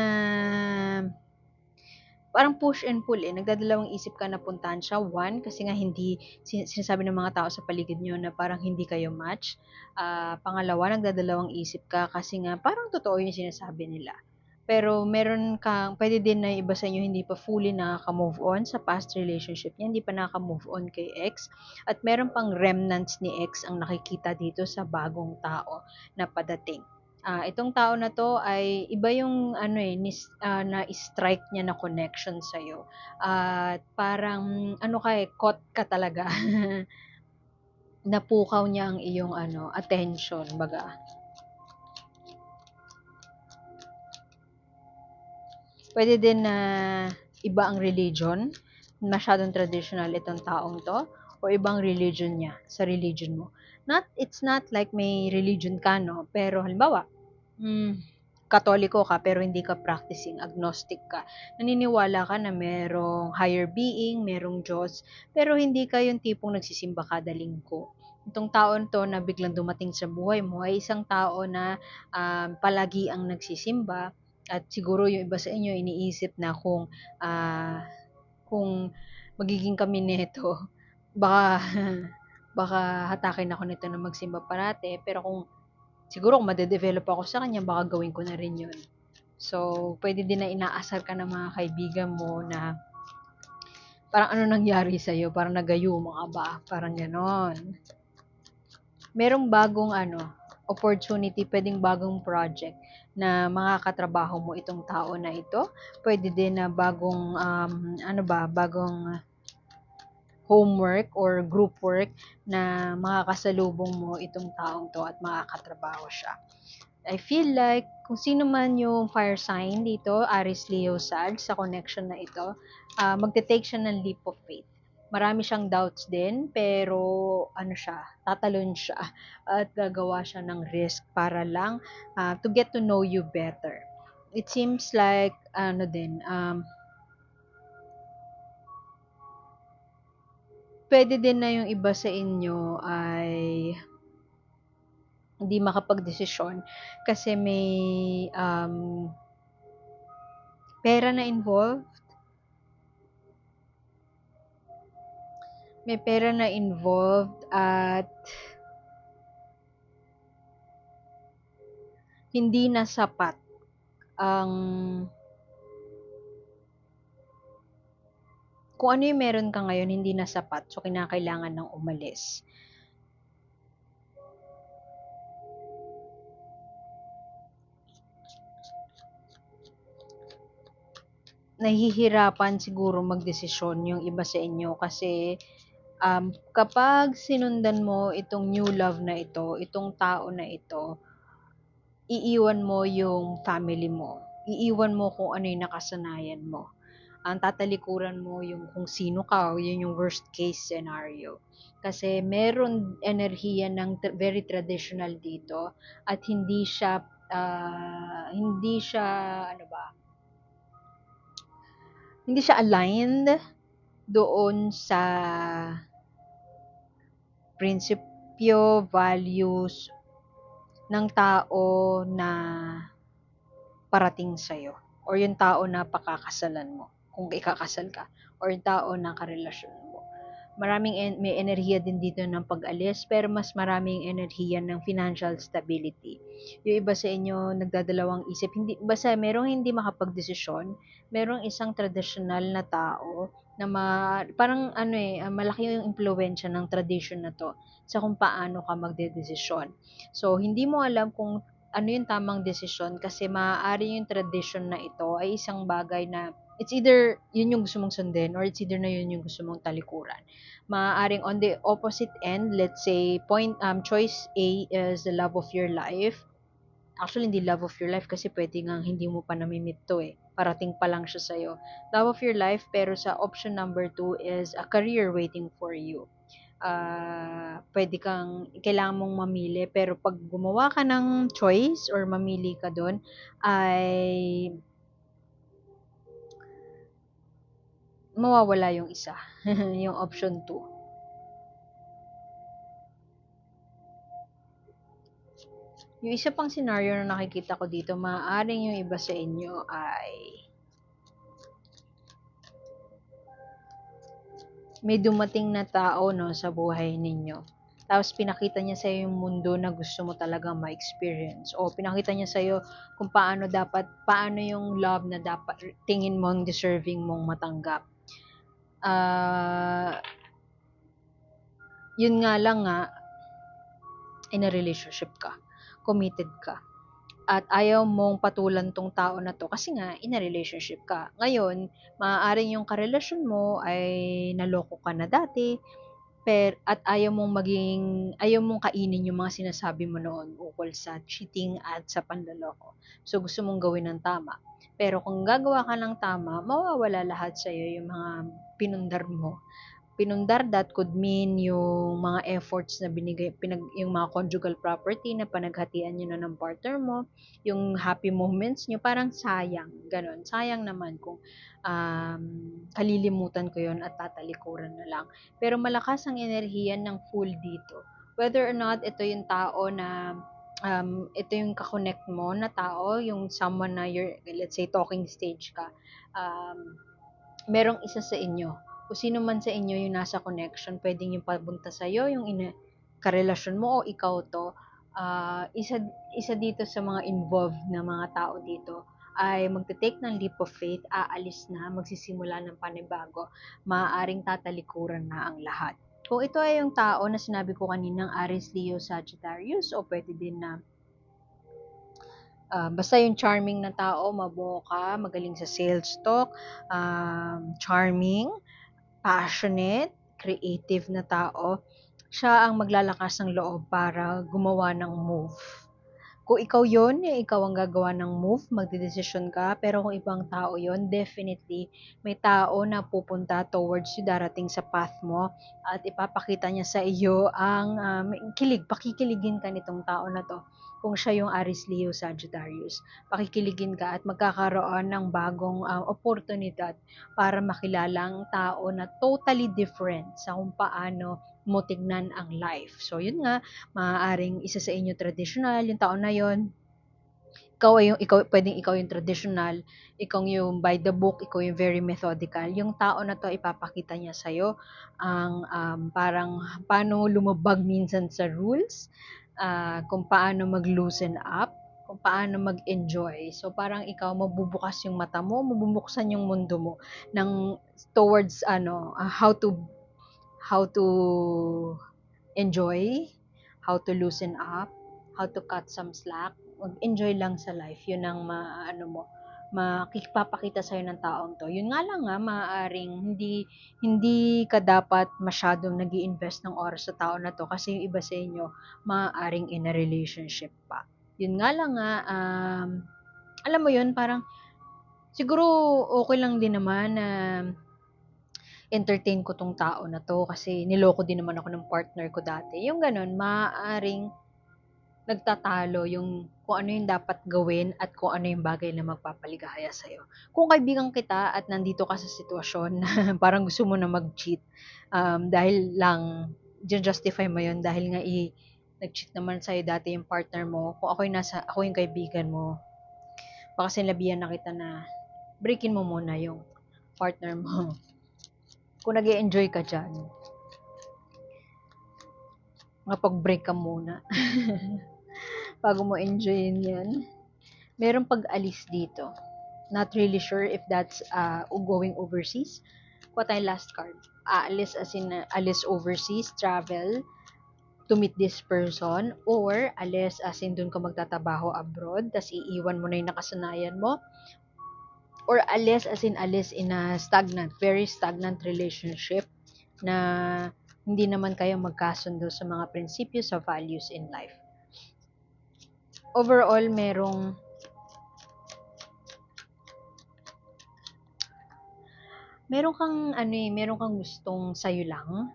parang push and pull, eh, nagdadalawang isip ka na puntahan siya. One, kasi nga hindi sinasabi ng mga tao sa paligid niyo na parang hindi kayo match. Pangalawa, nagdadalawang isip ka kasi nga parang totoo yung sinasabi nila. Pero meron kang puwede din na iba sa inyo hindi pa fully nakaka-move on sa past relationship niya, hindi pa nakaka-move on kay ex, at meron pang remnants ni ex ang nakikita dito sa bagong tao na padating. Itong tao na 'to ay iba yung ano, eh, na-strike niya na connection sa'yo at parang ano ka, eh, caught ka talaga. Napukaw niya ang iyong ano, attention 'baga. Puwede din na iba ang religion, masyadong traditional itong taong 'to o ibang religion niya sa religion mo. It's not like may religion ka 'no, pero halimbawa, hmm, Katoliko ka pero hindi ka practicing, agnostic ka. Naniniwala ka na merong higher being, merong Diyos, pero hindi ka yung tipong nagsisimba kada linggo. Itong taon 'to na biglang dumating sa buhay mo ay isang tao na, palagi ang nagsisimba at siguro yung iba sa inyo iniisip na kung magiging kami nito baka baka hatakin ako nito na magsimba parati, pero siguro kung made-develop ako sa kanya baka gawin ko na rin 'yun. So, puwede din na inaasar ka ng mga kaibigan mo na parang, "Ano nangyari sa'yo, parang nagayuma ka ba?" Parang gano'n. Merong bagong ano, opportunity, puwedeng bagong project na makakatrabaho mo itong tao na ito. Puwede din na bagong, bagong homework or group work na makakasalubong mo itong taong 'to at makakatrabaho siya. I feel like kung sino man yung fire sign dito, Aries, Leo, Sag, sa connection na ito, magte-take siya ng leap of faith. Marami siyang doubts din, pero ano siya, tatalon siya at gagawa siya ng risk para lang to get to know you better. It seems like pwede din na yung iba sa inyo ay hindi makapagdesisyon kasi may pera na involved. May pera na involved at hindi na sapat ang kung ano yung meron ka ngayon, hindi na sapat. So, kinakailangan ng umalis. Nahihirapan siguro magdesisyon yung iba sa inyo kasi kapag sinundan mo itong new love na ito, itong tao na ito, iiwan mo yung family mo. Iiwan mo kung ano yung nakasanayan mo. Ang tatalikuran mo yung kung sino ka, o yun yung worst case scenario. Kasi meron enerhiya ng very traditional dito at ano ba, hindi siya aligned doon sa prinsipyo, values ng tao na parating sa'yo or yung tao na pakakasalan mo kung ikakasal ka or yung tao na karelasyon mo. may enerhiya din dito ng pag-alis, pero mas maraming enerhiya ng financial stability. Yung iba sa inyo nagdadalawang isip, hindi basta merong hindi makapagdesisyon, merong isang traditional na tao na parang ano malaki yung impluwensya ng tradition na to sa kung paano ka magdedesisyon. So, hindi mo alam kung ano yung tamang desisyon kasi maaari yung tradition na ito ay isang bagay na it's either yun yung gusto mong sundin or it's either na yun yung gusto mong talikuran. Maaaring on the opposite end, let's say choice A is the love of your life. Actually, hindi love of your life kasi pwede nga hindi mo pa namimit to eh. Parating pa lang siya sa'yo. Love of your life, pero sa option number 2 is a career waiting for you. Pwede kailangan mong mamili, pero pag gumawa ka ng choice or mamili ka doon, ay mawawala yung isa, yung option 2. Yung isa pang scenario na nakikita ko dito, maaaring yung iba sa inyo ay may dumating na tao no sa buhay ninyo. Tapos pinakita niya sa'yo yung mundo na gusto mo talagang ma-experience. O pinakita niya sa'yo kung paano yung love na dapat tingin mong deserving mong matanggap. Yun nga lang nga, in a relationship ka, committed ka, at ayaw mong patulan tong tao na to kasi nga in a relationship ka. Ngayon, maaaring yung karelasyon mo ay naloko ka na dati, at ayaw mong kainin yung mga sinasabi mo noon ukol sa cheating at sa panloloko. So, gusto mong gawin ng tama. Pero kung gagawa ka ng tama, mawawala lahat sa'yo yung mga pinundar mo. Pinundar, that could mean yung mga efforts na yung mga conjugal property na panaghatian nyo na ng partner mo, yung happy moments nyo, parang sayang, ganon. Sayang naman kung kalilimutan ko yon at tatalikuran na lang. Pero malakas ang enerhiya ng fool dito. Whether or not ito yung tao na ito yung kakonect mo na tao, yung someone na let's say, talking stage ka, merong isa sa inyo, kung sino man sa inyo yung nasa connection, pwedeng yung pabunta sa'yo, yung karelasyon mo o ikaw to, isa dito sa mga involved na mga tao dito ay magte-take ng leap of faith, aalis na, magsisimula ng panibago, maaaring tatalikuran na ang lahat. Kung ito ay yung tao na sinabi ko kaninang Aries, Leo, Sagittarius, o pwede din na basta yung charming na tao, maboka, magaling sa sales talk, charming, passionate, creative na tao, siya ang maglalakas ng loob para gumawa ng move. Kung ikaw yon, ikaw ang gagawa ng move, magdedesisyon ka, pero kung ibang tao yon, definitely, may tao na pupunta towards you, darating sa path mo, at ipapakita niya sa iyo ang pakikiligin ka nitong tao na to. Kung siya yung Aries, Leo, Sagittarius, pakikiligin ka at magkakaroon ng bagong oportunidad para makilala ang tao na totally different sa kung paano mo tignan ang life. So, yun nga, maaaring isa sa inyo traditional, yung tao na yon, pwedeng ikaw yung traditional, ikaw yung by the book, ikaw yung very methodical. Yung tao na to, ipapakita niya sa'yo ang parang paano lumabag minsan sa rules, kung paano mag-loosen up, kung paano mag-enjoy. So, parang ikaw, mabubukas yung mata mo, mabubuksan yung mundo mo ng towards how to enjoy, how to loosen up, how to cut some slack, mag-enjoy lang sa life. Yun ang makikipapakita sa'yo ng taong to. Yun nga lang nga, maaaring hindi ka dapat masyadong nag invest ng oras sa tao na to kasi yung iba sa inyo, maaaring in a relationship pa. Yun nga lang nga, alam mo yun, parang siguro okay lang din naman na entertain ko tong tao na to kasi niloko din naman ako ng partner ko dati. Yung ganun, maaaring nagtatalo yung kung ano yung dapat gawin at kung ano yung bagay na magpapaligaya sa'yo. Kung kaibigan kita at nandito ka sa sitwasyon na parang gusto mo na mag-cheat, dahil lang, justify mo yun dahil nga nag-cheat naman sa'yo dati yung partner mo, kung ako yung kaibigan mo, baka sinabihan na kita na breakin mo muna yung partner mo. Kung nag enjoy ka dyan, Mapag-break ka muna bago mo enjoyin yan. Merong pag-alis dito. Not really sure if that's going overseas. Kuha tayo last card. Aalis as in alis overseas, travel, to meet this person, or alis as in dun ka magtatrabaho abroad, tas iiwan mo na yung nakasanayan mo, or alis as in alis in a stagnant, very stagnant relationship na hindi naman kayo magkasundo sa mga prinsipyo sa values in life. Overall, meron kang meron kang gustong sayo lang.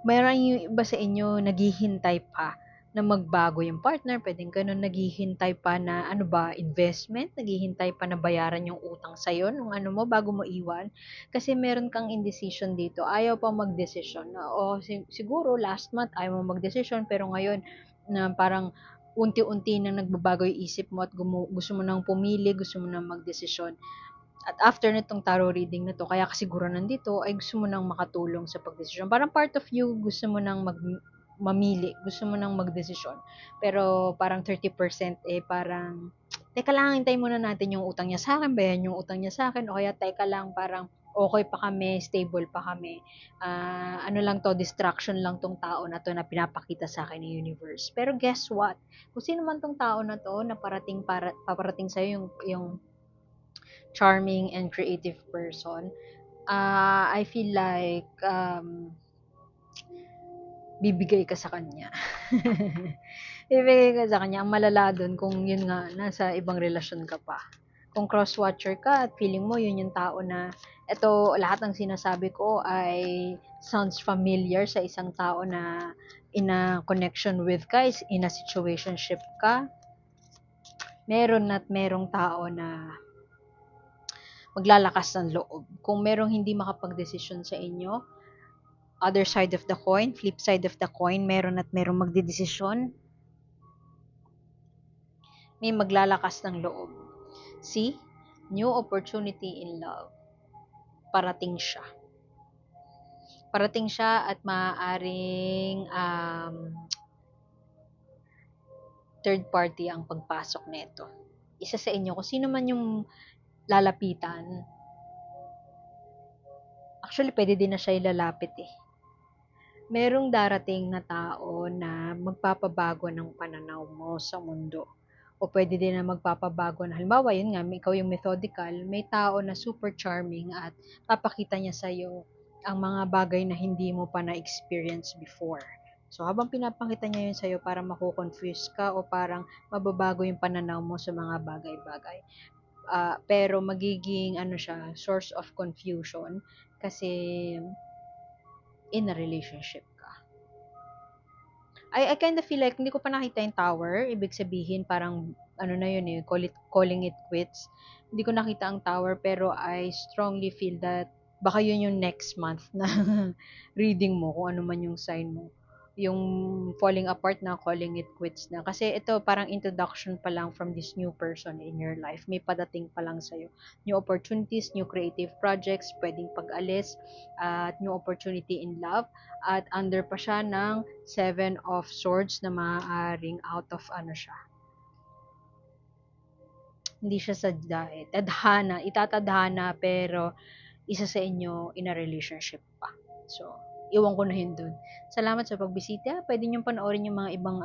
Meron yung iba sa inyo naghihintay pa na magbago yung partner, puwedeng gano'n, naghihintay pa na ano ba, investment, naghihintay pa na bayaran yung utang sa'yo nung ano mo bago mo iwan. Kasi meron kang indecision dito, ayaw pa magdesisyon na, o siguro last month ayaw mo magdesisyon pero ngayon na parang unti-unti nang nagbabago yung isip mo at gusto mo nang pumili, gusto mo nang magdesisyon. At after nitong tarot reading na 'to, kaya ka siguro nandito ay gusto mo nang makatulong sa pagdesisyon. Parang part of you gusto mo nang mamili, gusto mo nang magdesisyon. Pero parang 30% parang, "Teka lang, hintayin muna natin yung utang niya sa'kin, bayaran yung utang niya sa'kin." O kaya, "Teka lang, parang okey pa kami, stable pa kami. Ano lang 'to, distraction lang 'tong tao na 'to na pinapakita sa'kin ni universe." Pero guess what? Kung sino man 'tong tao na 'to na paparating sa'yo yung charming and creative person, I feel like bibigay ka sa kanya. Bibigay ka sa kanya. Ang malala dun kung yun nga, nasa ibang relasyon ka pa. Kung cross-watcher ka at feeling mo yun yung tao na, eto, lahat ng sinasabi ko ay sounds familiar sa isang tao na in a connection with ka, is in a situationship ka, meron at merong tao na maglalakas ng loob. Kung merong hindi makapagdesisyon sa inyo, other side of the coin, flip side of the coin, meron at merong magdedesisyon, may maglalakas ng loob. See? New opportunity in love. Parating siya. Parating siya at maaaring third party ang pagpasok nito. Isa sa inyo, kung sino man yung lalapitan, actually, pwede din na siya ilalapit eh. Merong darating na tao na magpapabago ng pananaw mo sa mundo. O pwede din na magpapabago na, halimbawa, yun nga, ikaw yung methodical, may tao na super charming at papakita niya sa'yo ang mga bagay na hindi mo pa na-experience before. So, habang pinapakita niya yun sa'yo, parang mako-confuse ka o parang mababago yung pananaw mo sa mga bagay-bagay. Pero magiging siya, source of confusion kasi in a relationship ka. I kind of feel like hindi ko pa nakita yung tower. Ibig sabihin parang na yun eh, calling it quits. Hindi ko nakita ang tower pero I strongly feel that baka yun yung next month na reading mo kung ano man yung sign mo. Yung falling apart na, calling it quits na. Kasi ito parang introduction pa lang from this new person in your life. May padating pa lang sa'yo. New opportunities, new creative projects, pwedeng pag-alis, at new opportunity in love. At under pa siya ng Seven of Swords na maaaring out of siya. Hindi siya sadya eh. Tadhana, itatadhana pero isa sa inyo in a relationship pa. So, iwan ko na yun dun. Salamat sa pagbisita. Pwede nyo panoorin yung mga ibang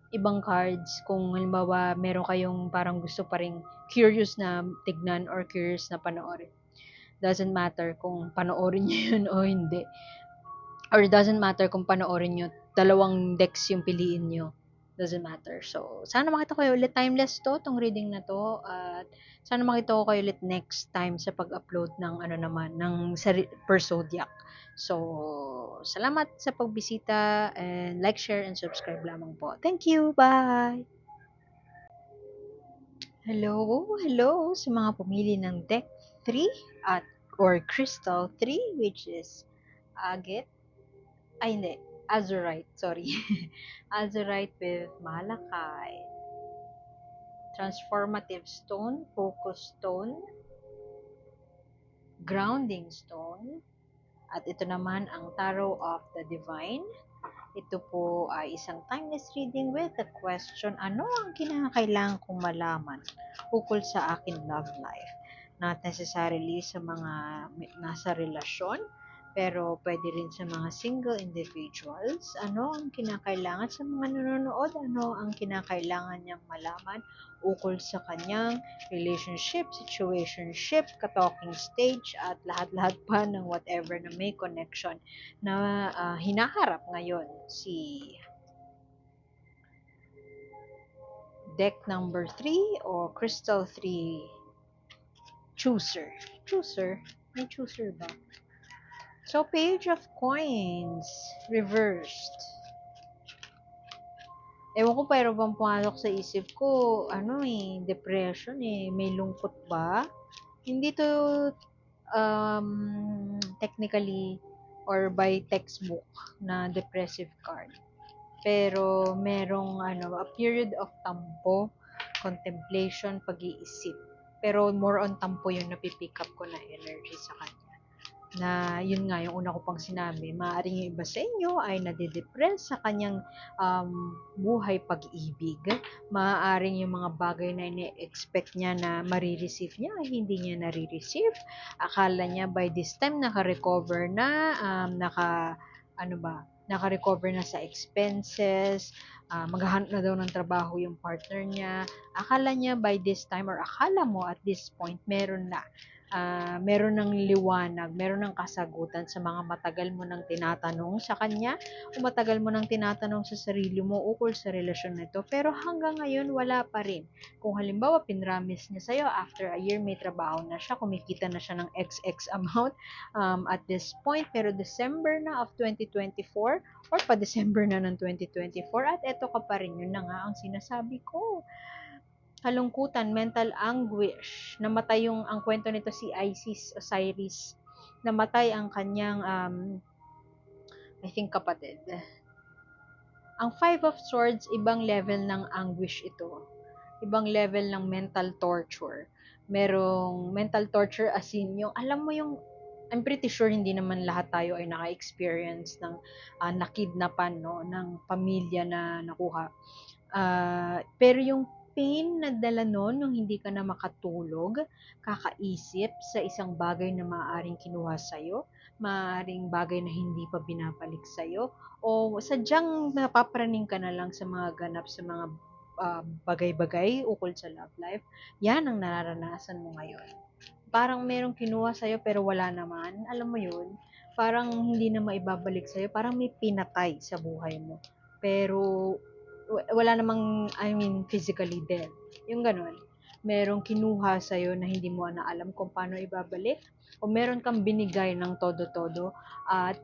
ibang cards kung halimbawa meron kayong parang gusto pa ring curious na tignan or curious na panoorin. Doesn't matter kung panoorin nyo yun o hindi. Or it doesn't matter kung panoorin nyo, dalawang decks yung piliin nyo. Doesn't matter. So, sana makita ko kayo ulit. Timeless to, tong reading na to. At sana makita ko kayo ulit next time sa pag-upload ng ng per zodiac. So, salamat sa pagbisita and like, share, and subscribe lamang po. Thank you. Bye! Hello sa mga pumili ng deck 3 at or crystal 3, which is agate. Ay, hindi. Azurite, sorry. Azurite with malachite. Transformative stone, focus stone, grounding stone, at ito naman ang Tarot of the Divine. Ito po ay isang timeless reading with the question, ano ang kinakailangan kong malaman ukol sa akin love life? Not necessarily sa mga nasa relasyon, pero pwede rin sa mga single individuals. Ano ang kinakailangan sa mga nanonood? Ano ang kinakailangan niyang malaman ukol sa kanyang relationship, situationship, ka-talking stage, at lahat-lahat pa ng whatever na may connection na hinaharap ngayon si deck number 3 o crystal 3 chooser. Chooser? May chooser ba? So, page of coins reversed. Ewan ko, pero bang pumasok sa isip ko, depression may lungkot ba? Hindi to technically or by textbook na depressive card. Pero merong a period of tampo, contemplation, pag-iisip. Pero more on tampo yung napipick up ko na energy sa kanya. Na yun nga, yung una ko pang sinabi, maaaring yung iba sa inyo ay nadidepress sa kanyang buhay pag-ibig. Maaaring yung mga bagay na ini-expect niya na marireceive niya ay hindi niya nare-receive. Akala niya by this time naka-recover na, naka-recover na sa expenses, maghahanap na daw ng trabaho yung partner niya. Akala niya by this time, or akala mo at this point, meron ng liwanag, meron ng kasagutan sa mga matagal mo nang tinatanong sa kanya o matagal mo nang tinatanong sa sarili mo ukol sa relasyon na ito. Pero hanggang ngayon, wala pa rin. Kung halimbawa, pinramis niya sa'yo, after a year, may trabaho na siya, kumikita na siya ng XX amount at this point, pero December na of 2024 or pa December na ng 2024 at eto ka pa rin, yun na nga ang sinasabi ko. Kalungkutan, mental anguish. Namatay ang kwento nito si Osiris. Namatay ang kanyang, I think kapatid. Ang Five of Swords, ibang level ng anguish ito. Ibang level ng mental torture. Merong mental torture as in, yung, alam mo yung, I'm pretty sure hindi naman lahat tayo ay naka-experience ng nakidnapan, no, ng pamilya na nakuha. Pero yung pain na dala nun, nung hindi ka na makatulog, kakaisip sa isang bagay na maaaring kinuha sa'yo, maaaring bagay na hindi pa binabalik sa'yo, o sadyang napapraning ka na lang sa mga ganap, sa mga bagay-bagay ukol sa love life, yan ang nararanasan mo ngayon. Parang merong kinuha sa'yo pero wala naman, alam mo yun, parang hindi na maibabalik sa'yo, parang may pinatay sa buhay mo. Pero wala namang, physically dead. Yung ganun. Merong kinuha sa'yo na hindi mo na alam kung paano ibabalik, o meron kang binigay ng todo-todo, at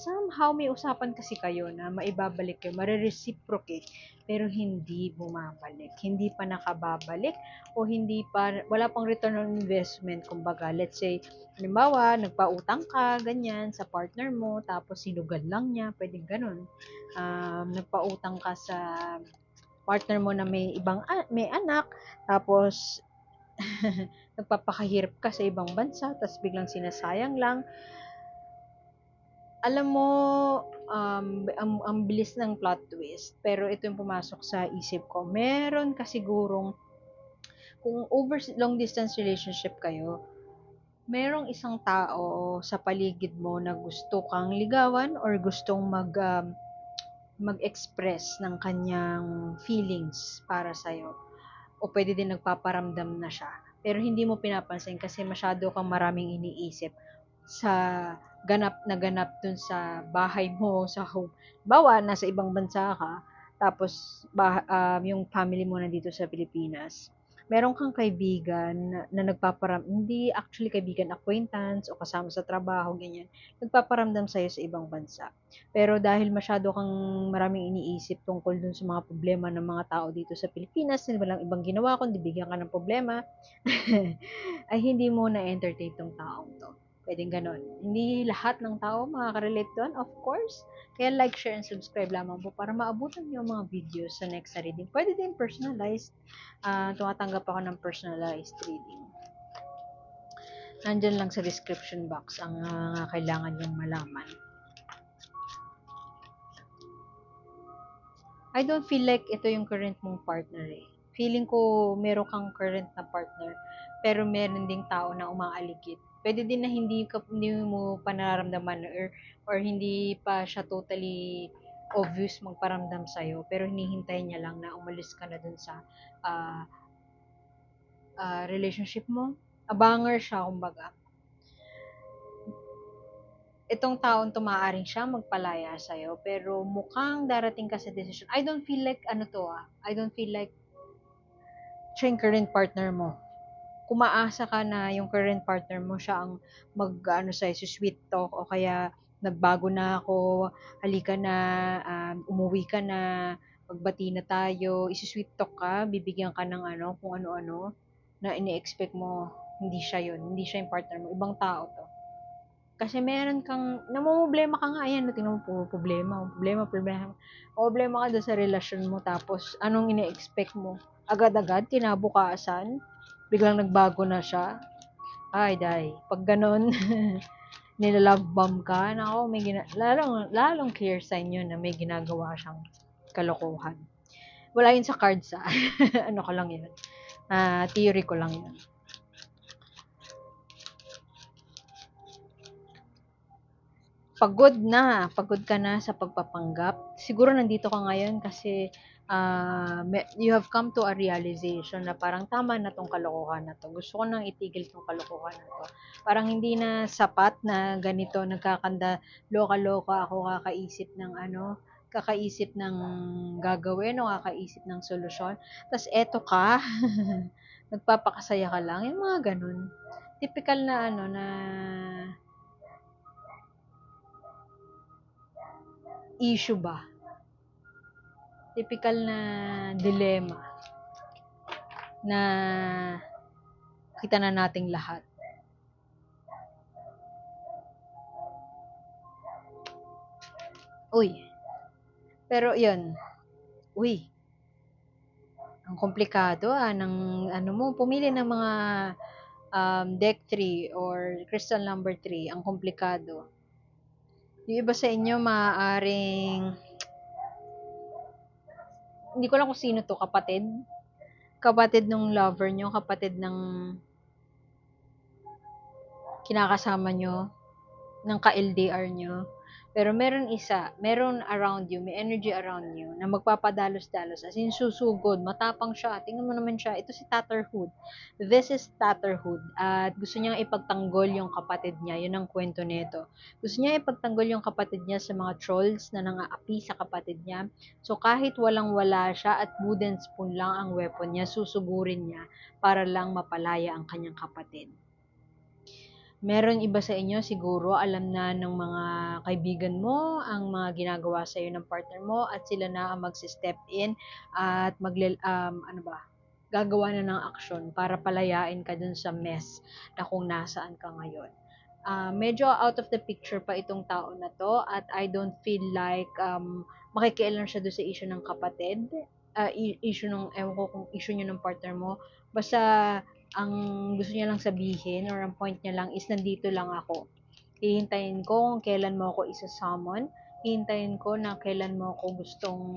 somehow may usapan kasi kayo na maibabalik kayo, marireciprocate, pero hindi bumabalik. Hindi pa nakababalik, o wala pang return on investment. Kumbaga, let's say, halimbawa, nagpautang ka, ganyan, sa partner mo, tapos sinugal lang niya, pwedeng ganun. Nagpautang ka sa partner mo na may anak, tapos nagpapakahirap ka sa ibang bansa, tapos biglang sinasayang lang. Alam mo, ang bilis ng plot twist, pero ito yung pumasok sa isip ko. Meron kasigurong, kung over long distance relationship kayo, merong isang tao sa paligid mo na gusto kang ligawan or gustong mag-express ng kanyang feelings para sa'yo. O pwede din nagpaparamdam na siya. Pero hindi mo pinapansin kasi masyado kang maraming iniisip sa ganap dun sa bahay mo, sa home. Bawa, nasa ibang bansa ka, tapos yung family mo nandito sa Pilipinas. Meron kang kaibigan na hindi actually kaibigan, acquaintance o kasama sa trabaho, ganyan. Nagpaparamdam sa'yo sa ibang bansa. Pero dahil masyado kang maraming iniisip tungkol dun sa mga problema ng mga tao dito sa Pilipinas, na walang ibang ginawa kundi bigyan ka ng problema, ay hindi mo na-entertain tong taong to. Pwedeng ganon. Hindi lahat ng tao makaka-relate doon, of course. Kaya like, share, and subscribe lamang po para maabutan niyo ang mga videos sa next na reading. Pwede din personalized. Tumatanggap ako ng personalized reading. Nandyan lang sa description box ang kailangan niyong malaman. I don't feel like ito yung current mong partner eh. Feeling ko meron kang current na partner, pero meron ding tao na umaaligid. Pwede din na hindi mo pa nararamdaman or hindi pa siya totally obvious magparamdam sa'yo, pero hinihintay niya lang na umalis ka na dun sa ah, relationship mo. Abanger siya, kumbaga. Itong taon to maaaring siya magpalaya sa'yo, pero mukhang darating ka sa decision. I don't feel like ano to I don't feel like siya yung current partner mo. Kumaasa ka na yung current partner mo siya ang mag-ano sa'yo, si sweet talk o kaya nagbago na ako, halika na, umuwi ka na, magbati na tayo, isi-sweet talk ka, bibigyan ka ng ano, kung ano-ano, na ini-expect mo, hindi siya yun, hindi siya yung partner mo, ibang tao to. Kasi meron kang, namumblema ka nga, ayan, no, tingnan mo, puro problema ka doon sa relasyon mo, tapos, anong ine-expect mo? Agad-agad, kinabukasan, biglang nagbago na siya. Ay, day, pag ganon, nilalove bomb ka, nako, lalong clear sign yun na may ginagawa siyang kalokohan. Wala yun sa cards, ano ko lang yun. Theory ko lang yun. Pagod ka na sa pagpapanggap. Siguro nandito ka ngayon kasi you have come to a realization na parang tama na tong kalokohan na to. Gusto ko nang itigil tong kalokohan na to. Parang hindi na sapat na ganito, nagkakanda, loka-loka ako kakaisip ng gagawin o kakaisip ng solusyon. Tapos eto ka, nagpapakasaya ka lang, yung mga ganun. Typical na na issue ba? Typical na dilemma na kita na nating lahat. Uy, pero yun, uy, ang komplikado ng ano mo, pumili ng mga deck 3 or crystal number 3, ang komplikado. Yung iba sa inyo maaaring, hindi ko lang kung sino to, kapatid ng lover nyo, kapatid ng kinakasama nyo, ng ka-LDR nyo. Pero meron around you, may energy around you na magpapadalos-dalos. As in, susugod, matapang siya. Tingnan mo naman siya. Ito si Tatterhood. This is Tatterhood. At gusto niyang ipagtanggol yung kapatid niya. Yun ang kwento nito. Gusto niya ipagtanggol yung kapatid niya sa mga trolls na nangaapi sa kapatid niya. So, kahit walang-wala siya at wooden spoon lang ang weapon niya, susugurin niya para lang mapalaya ang kanyang kapatid. Meron iba sa inyo siguro alam na ng mga kaibigan mo ang mga ginagawa sa iyo ng partner mo at sila na ang magse-step in at gagawa na ng aksyon para palayain ka dun sa mess na kung nasaan ka ngayon. Medyo out of the picture pa itong tao na to at I don't feel like makikialam siya doon sa issue ng kapatid, issue ng, ewan ko kung issue niyo ng partner mo, basta ang gusto niya lang sabihin or ang point niya lang is nandito lang ako. Hihintayin ko kung kailan mo ako isa-summon, hihintayin ko na kailan mo ako gustong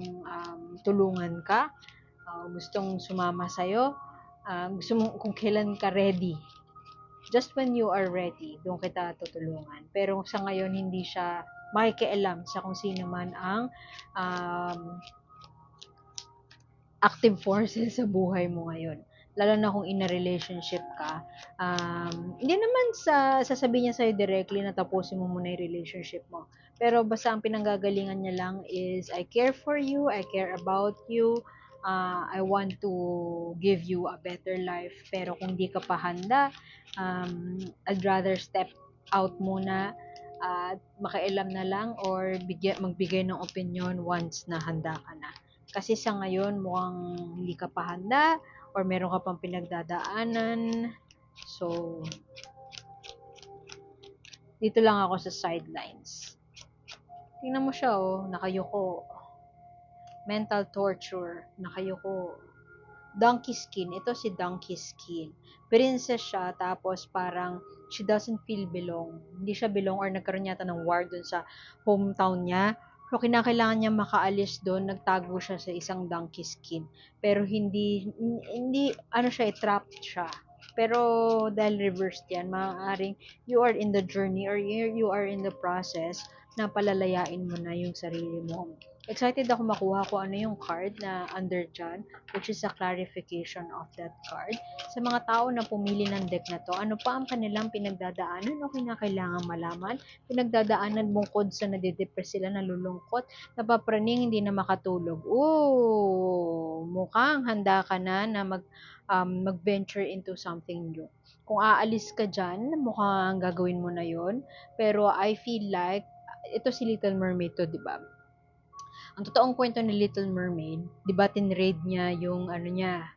tulungan ka, gustong sumama sa'yo, gusto mo kung kailan ka ready. Just when you are ready, doon kita tutulungan. Pero sa ngayon, hindi siya makikialam sa kung sino man ang active forces sa buhay mo ngayon. Lalo na kung in a relationship ka. Hindi naman sasabihin niya sa'yo directly na tapusin mo muna yung relationship mo. Pero basta ang pinanggagalingan niya lang is, I care for you, I care about you, I want to give you a better life. Pero kung di ka pa handa, I'd rather step out muna at makialam na lang or magbigay ng opinion once na handa ka na. Kasi sa ngayon, mukhang hindi ka pa handa or meron ka pang pinagdadaanan. So, dito lang ako sa sidelines. Tingnan mo siya, nakayuko. Mental torture, nakayuko. Donkey skin. Ito si donkey skin. Princess siya, tapos parang she doesn't feel belong. Hindi siya belong or nagkaroon yata ng war dun sa hometown niya So, kinakailangan niya makaalis do'n, nagtago siya sa isang donkey skin. Pero hindi, ano siya, trapped siya. Pero dahil reversed yan, maaaring you are in the journey or you are in the process na palalayain mo na yung sarili mo. Excited ako makuha ko ano yung card na under dyan, which is a clarification of that card. Sa mga tao na pumili ng deck na to, ano pa ang kanilang pinagdadaanan o kinakailangan malaman? Pinagdadaanan bungkod sa nadidepress sila, nalulungkot, napapraning, hindi na makatulog. Ooh, mukhang handa ka na mag-venture into something new. Kung aalis ka dyan, mukhang gagawin mo na yon. Pero I feel like, ito si Little Mermaid to, di ba? Ang totoong kwento ni Little Mermaid, di ba tinraid niya yung ano niya,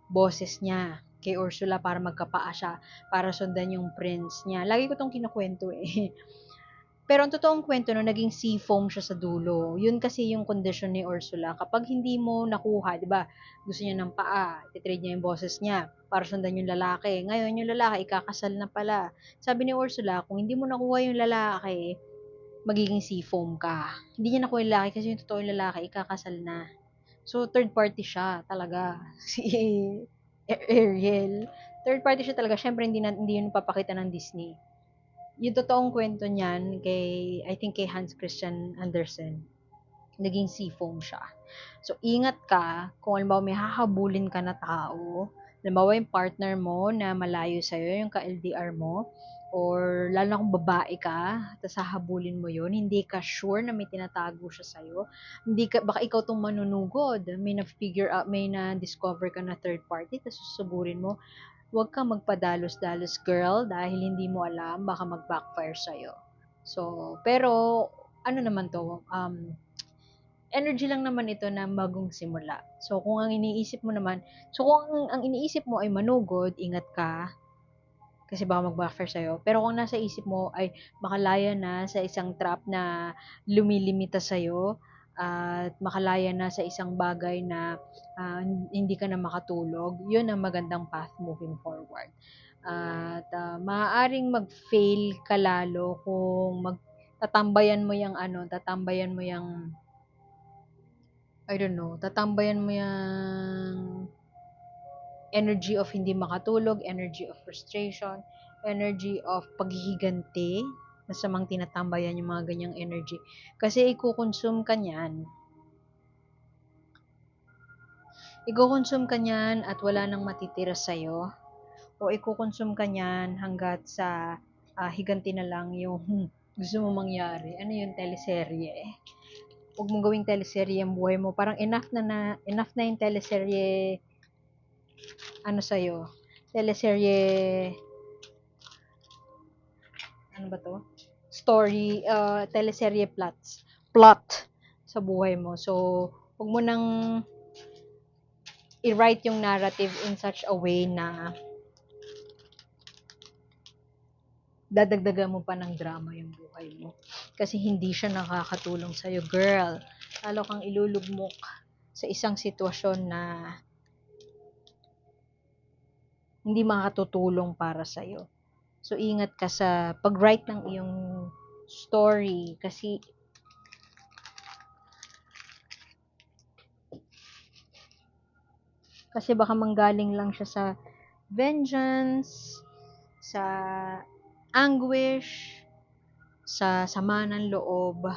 boses niya kay Ursula para magkapaa siya, para sundan yung prince niya. Lagi ko tong kinukwento eh. Pero ang totoong kwento no, naging sea foam siya sa dulo. Yun kasi yung condition ni Ursula. Kapag hindi mo nakuha, di ba, gusto niya ng paa, titrade niya yung boses niya para sundan yung lalaki. Ngayon, yung lalaki, ikakasal na pala. Sabi ni Ursula, kung hindi mo nakuha yung lalaki, magiging sea foam ka. Hindi niya nakuha yung lalaki kasi yung totoong lalaki, ikakasal na. So, third party siya talaga. Si Ariel. Third party siya talaga. Siyempre, hindi yun papakita ng Disney. Yung totoong kwento niyan I think kay Hans Christian Andersen, naging seafoam siya. So, ingat ka kung halimbawa may hahabulin ka na tao, halimbawa yung partner mo na malayo sa'yo, yung ka-LDR mo, or lalo na kung babae ka, tapos hahabulin mo yun, hindi ka sure na may tinatago siya sa'yo, baka ikaw tong manunugod, may na-figure out, may na-discover ka na third party, tapos susuburin mo, huwag kang magpadalos-dalos girl dahil hindi mo alam baka mag-backfire sa'yo. So, pero ano naman to, energy lang naman ito na bagong simula. So, kung ang iniisip mo naman, so kung ang iniisip mo ay manugod, ingat ka, kasi baka mag-backfire sa'yo. Pero kung nasa isip mo ay makalaya na sa isang trap na lumilimita sa'yo, at makalaya na sa isang bagay na hindi ka na makatulog, yun ang magandang path moving forward. At maaaring mag-fail ka lalo kung tatambayan mo yung tatambayan mo yung I don't know, tatambayan mo yung energy of hindi makatulog, energy of frustration, energy of paghihiganti, masamang tinatambayan yung mga ganyang energy. Kasi ikukonsume ka niyan. Ikukonsume ka niyan at wala nang matitira sa'yo. O ikukonsume ka niyan hanggat sa higanti na lang yung gusto mo mangyari. Ano yung teleserye? Huwag mong gawing teleserye ang buhay mo. Parang enough na yung teleserye sa'yo. Teleserye, ano ba to? Story, teleserye plot sa buhay mo. So, huwag mo nang i-write yung narrative in such a way na dadagdagan mo pa ng drama yung buhay mo. Kasi hindi siya nakakatulong sa'yo, girl. Lalo kang ilulugmok sa isang sitwasyon na hindi makatutulong para sa'yo. So, ingat ka sa pag-write ng iyong story kasi baka manggaling lang siya sa vengeance, sa anguish, sa sama ng loob.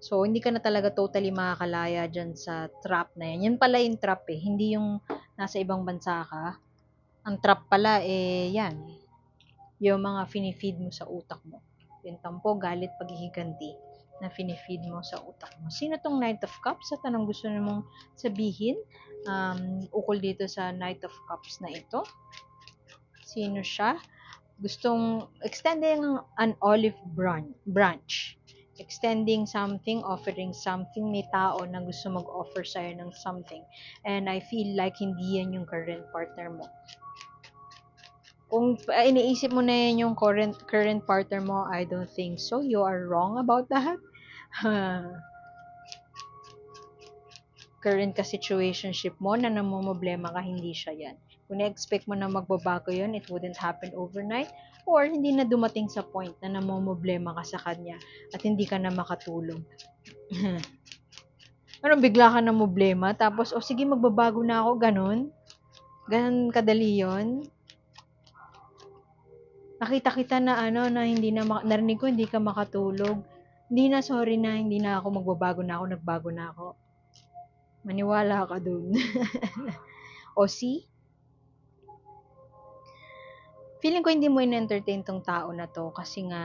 So, hindi ka na talaga totally makakalaya dyan sa trap na yan. Yan pala yung trap eh. Hindi yung nasa ibang bansa ka. Ang trap pala eh, yan. Yung mga finifeed mo sa utak mo. Yung tampo, galit, paghihiganti na finifeed mo sa utak mo. Sino tong Knight of Cups? At anong gusto mong sabihin ukol dito sa Knight of Cups na ito? Sino siya? Gustong extending an olive branch. Extending something, offering something. May tao na gusto mag-offer sa'yo ng something. And I feel like hindi yan yung current partner mo. Kung iniisip mo na yan yung current partner mo, I don't think so. You are wrong about that. Current ka situationship mo na namumblema ka, hindi siya yan. Kung na-expect mo na magbabago yun, it wouldn't happen overnight. Or hindi na dumating sa point na namomroblema ka sa kanya at hindi ka na makatulong. Ano, bigla ka na problema, tapos, o sige, magbabago na ako, ganun. Ganun kadali yun. Nakita kita na ano, na hindi na, narinig ko hindi ka makatulog. Hindi na, sorry na, hindi na ako magbabago na ako, nagbago na ako. Maniwala ka dun. O see? Feeling ko hindi mo in-entertain tong tao na to kasi nga,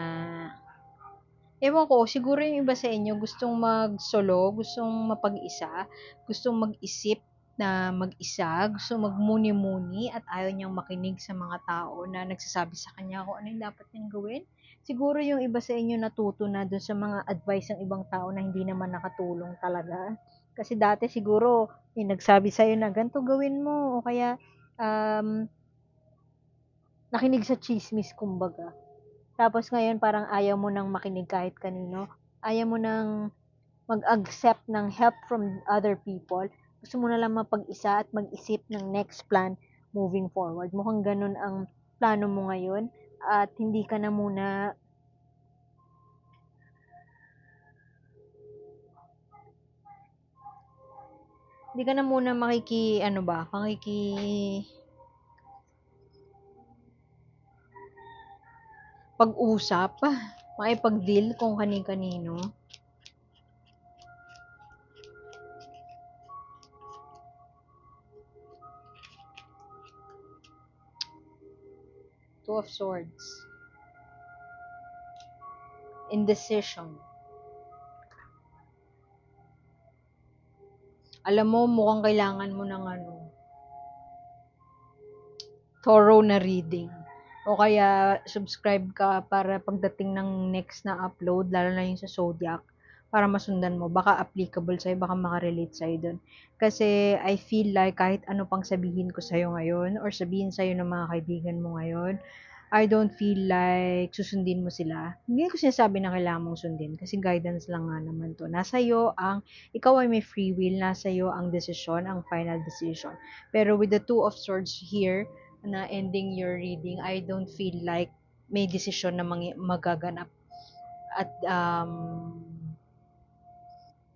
ewan ko, siguro yung iba sa inyo gustong mag-solo, gustong mapag-isa, gustong mag-isip na mag-isa, gustong magmuni-muni at ayaw niyang makinig sa mga tao na nagsasabi sa kanya kung ano yung dapat niyang gawin. Siguro yung iba sa inyo natuto na dun sa mga advice ng ibang tao na hindi naman nakatulong talaga. Kasi dati siguro, yung nagsabi sa'yo na ganito gawin mo o kaya um, nakinig sa chismis kumbaga. Tapos ngayon parang ayaw mo nang makinig kahit kanino. Ayaw mo nang mag-accept ng help from other people. Gusto mo na lang mapag-isa at mag-isip ng next plan moving forward. Mukhang ganun ang plano mo ngayon at hindi ka na muna pag-usap, makipag-deal kung kani-kanino. Two of Swords. Indecision. Alam mo, mukhang kailangan mo ng ano, thorough na reading. O kaya, subscribe ka para pagdating ng next na upload, lalo na yung sa Zodiac, para masundan mo. Baka applicable sa'yo, baka makarelate sa'yo dun. Kasi, I feel like kahit ano pang sabihin ko sa'yo ngayon, or sabihin sa'yo ng mga kaibigan mo ngayon, I don't feel like susundin mo sila. Hindi ko sinasabi na kailangan mong sundin kasi guidance lang nga naman to. Ikaw ay may free will, nasa iyo ang desisyon, ang final decision. Pero with the Two of Swords here, na ending your reading, I don't feel like may desisyon na magaganap at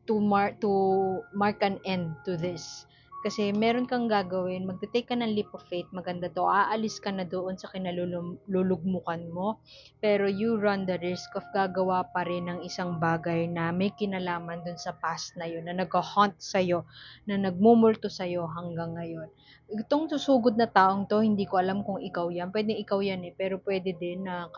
to mark an end to this. Kasi meron kang gagawin, magte-take ka ng leap of faith, maganda to, aalis ka na doon sa kinalulugmukan mo, pero you run the risk of gagawa pa rin ng isang bagay na may kinalaman doon sa past na yun, na nag-haunt sa'yo, na nagmumulto sa'yo hanggang ngayon. Itong susugod na taong to, hindi ko alam kung ikaw yan, pwede ikaw yan pero pwede din na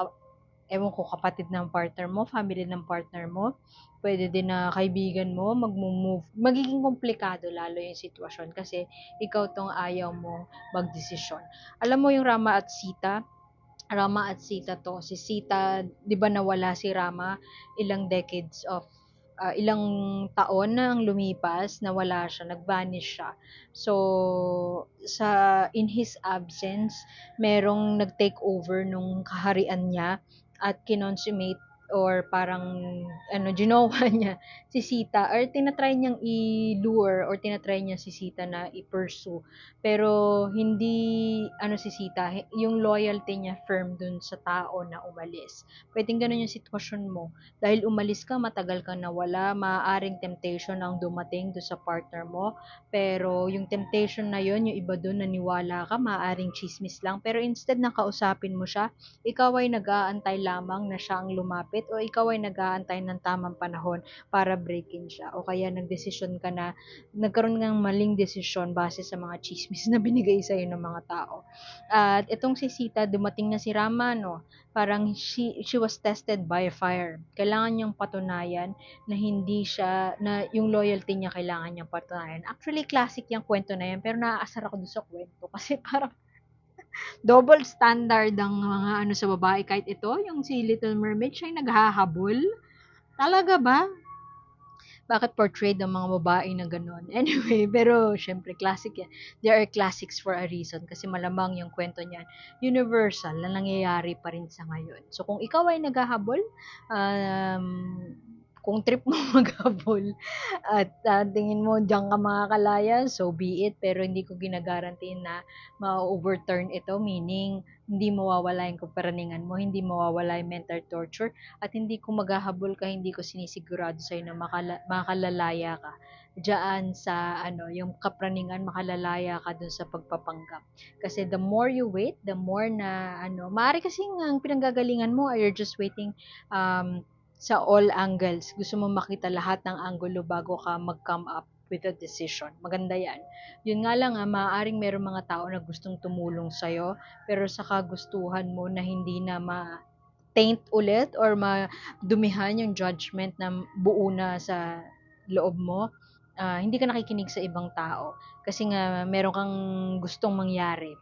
ewan ko, kapatid ng partner mo, family ng partner mo, pwede din na kaibigan mo, magmo-move. Magiging komplikado lalo yung sitwasyon kasi ikaw tong ayaw mo magdesisyon. Alam mo yung Rama at Sita to. Si Sita, 'di ba nawala si Rama ilang taon na ang lumipas, nawala siya, nag-vanish siya. So, in his absence, merong nag-take over nung kaharian niya at kinonsummate or parang ginawa niya si Sita or tinatry niyang i-lure or tinatry niya si Sita na i-pursue. Pero hindi si Sita, yung loyalty niya firm dun sa tao na umalis. Pwedeng ganun yung sitwasyon mo. Dahil umalis ka, matagal kang nawala, maaaring temptation ang dumating do sa partner mo. Pero yung temptation na yun, yung iba dun naniwala ka, maaaring chismis lang. Pero instead na kausapin mo siya, ikaw ay nag-aantay lamang na siya ang lumapit o ikaw ay nag-aantay ng tamang panahon para break-in siya. O kaya nagdesisyon ka na, nagkaroon ng maling desisyon base sa mga chismis na binigay sa'yo ng mga tao. At itong si Sita, dumating na si Rama, no? Parang she was tested by fire. Kailangan niyang patunayan na yung loyalty niya kailangan niyang patunayan. Actually, classic yung kwento na yan, pero naaasar ako doon sa kwento kasi parang double standard ang mga sa babae. Kahit ito, yung si Little Mermaid, siya yung naghahabol. Talaga ba? Bakit portrayed ang mga babae na gano'n? Anyway, pero syempre classic yan. There are classics for a reason kasi malamang yung kwento niyan universal na nangyayari pa rin sa ngayon. So kung ikaw ay naghahabol, um, Kung trip mo maghabol at tingin mo diyan ka makakalaya, so be it. Pero hindi ko ginagaranti na ma-overturn ito, meaning hindi mawawala yung kaperaningan mo, hindi mawawala yung mental torture, at hindi ko maghahabol ka, hindi ko sinisigurado sa'yo na makalalaya ka diyan sa yung kapraningan, makalalaya ka dun sa pagpapanggap. Kasi the more you wait, the more na maaari kasing ang pinanggagalingan mo, you're just waiting sa all angles. Gusto mo makita lahat ng anggulo bago ka mag-come up with a decision. Maganda yan. Yun nga lang, maaaring merong mga tao na gustong tumulong sa'yo, pero sa kagustuhan mo na hindi na taint ulit or madumihan yung judgment na buo na sa loob mo, hindi ka nakikinig sa ibang tao. Kasi nga, meron kang gustong mangyari.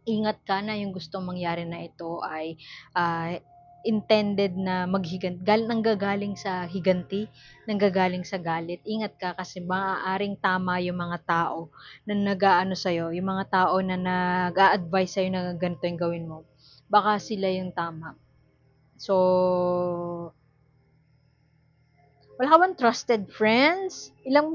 Ingat ka na yung gustong mangyari na ito ay ah, intended na nanggagaling sa higanti, nanggagaling sa galit. Ingat ka kasi maaaring tama yung mga tao na nag-aano sa'yo, yung mga tao na nag-a-advise sa'yo na ganito yung gawin mo. Baka sila yung tama. So, wala ka bang trusted friends? Ilang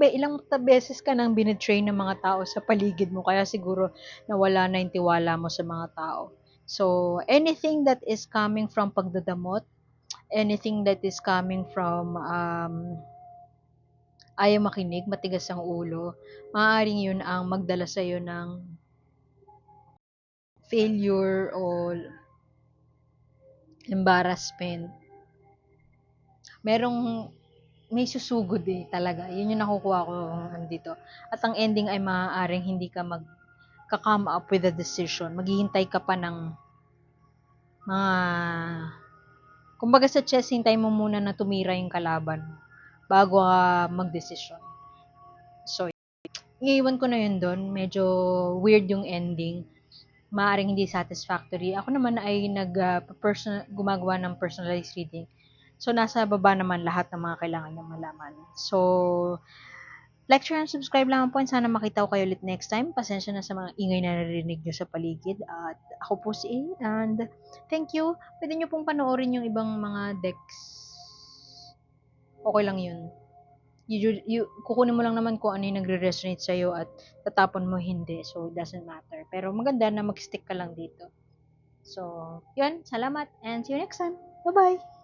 beses ka nang binitray ng mga tao sa paligid mo, kaya siguro nawala na yung tiwala mo sa mga tao. So, anything that is coming from pagdadamot, anything that is coming from ayaw makinig, matigas ang ulo, maaaring yun ang magdala sa'yo ng failure o embarrassment. Merong may susugod talaga. Yun yung nakukuha ko dito. At ang ending ay maaaring hindi ka come up with a decision. Maghihintay ka pa ng mga kumbaga sa chess, hintay mo muna na tumira yung kalaban mo bago ka magdesisyon. So, iiwan ko na yun doon. Medyo weird yung ending. Maaaring hindi satisfactory. Ako naman ay gumagawa ng personalized reading. So, nasa baba naman lahat ng mga kailangan nyo malaman. So, like, share, and subscribe lang po. Sana makita ko kayo ulit next time. Pasensya na sa mga ingay na narinig nyo sa paligid. At ako po si A. And thank you. Pwede nyo pong panoorin yung ibang mga decks. Okay lang yun. Kukunin mo lang naman kung ano yung nagre-resonate sa'yo at tatapon mo hindi. So, it doesn't matter. Pero maganda na mag-stick ka lang dito. So, yun. Salamat and see you next time. Bye-bye!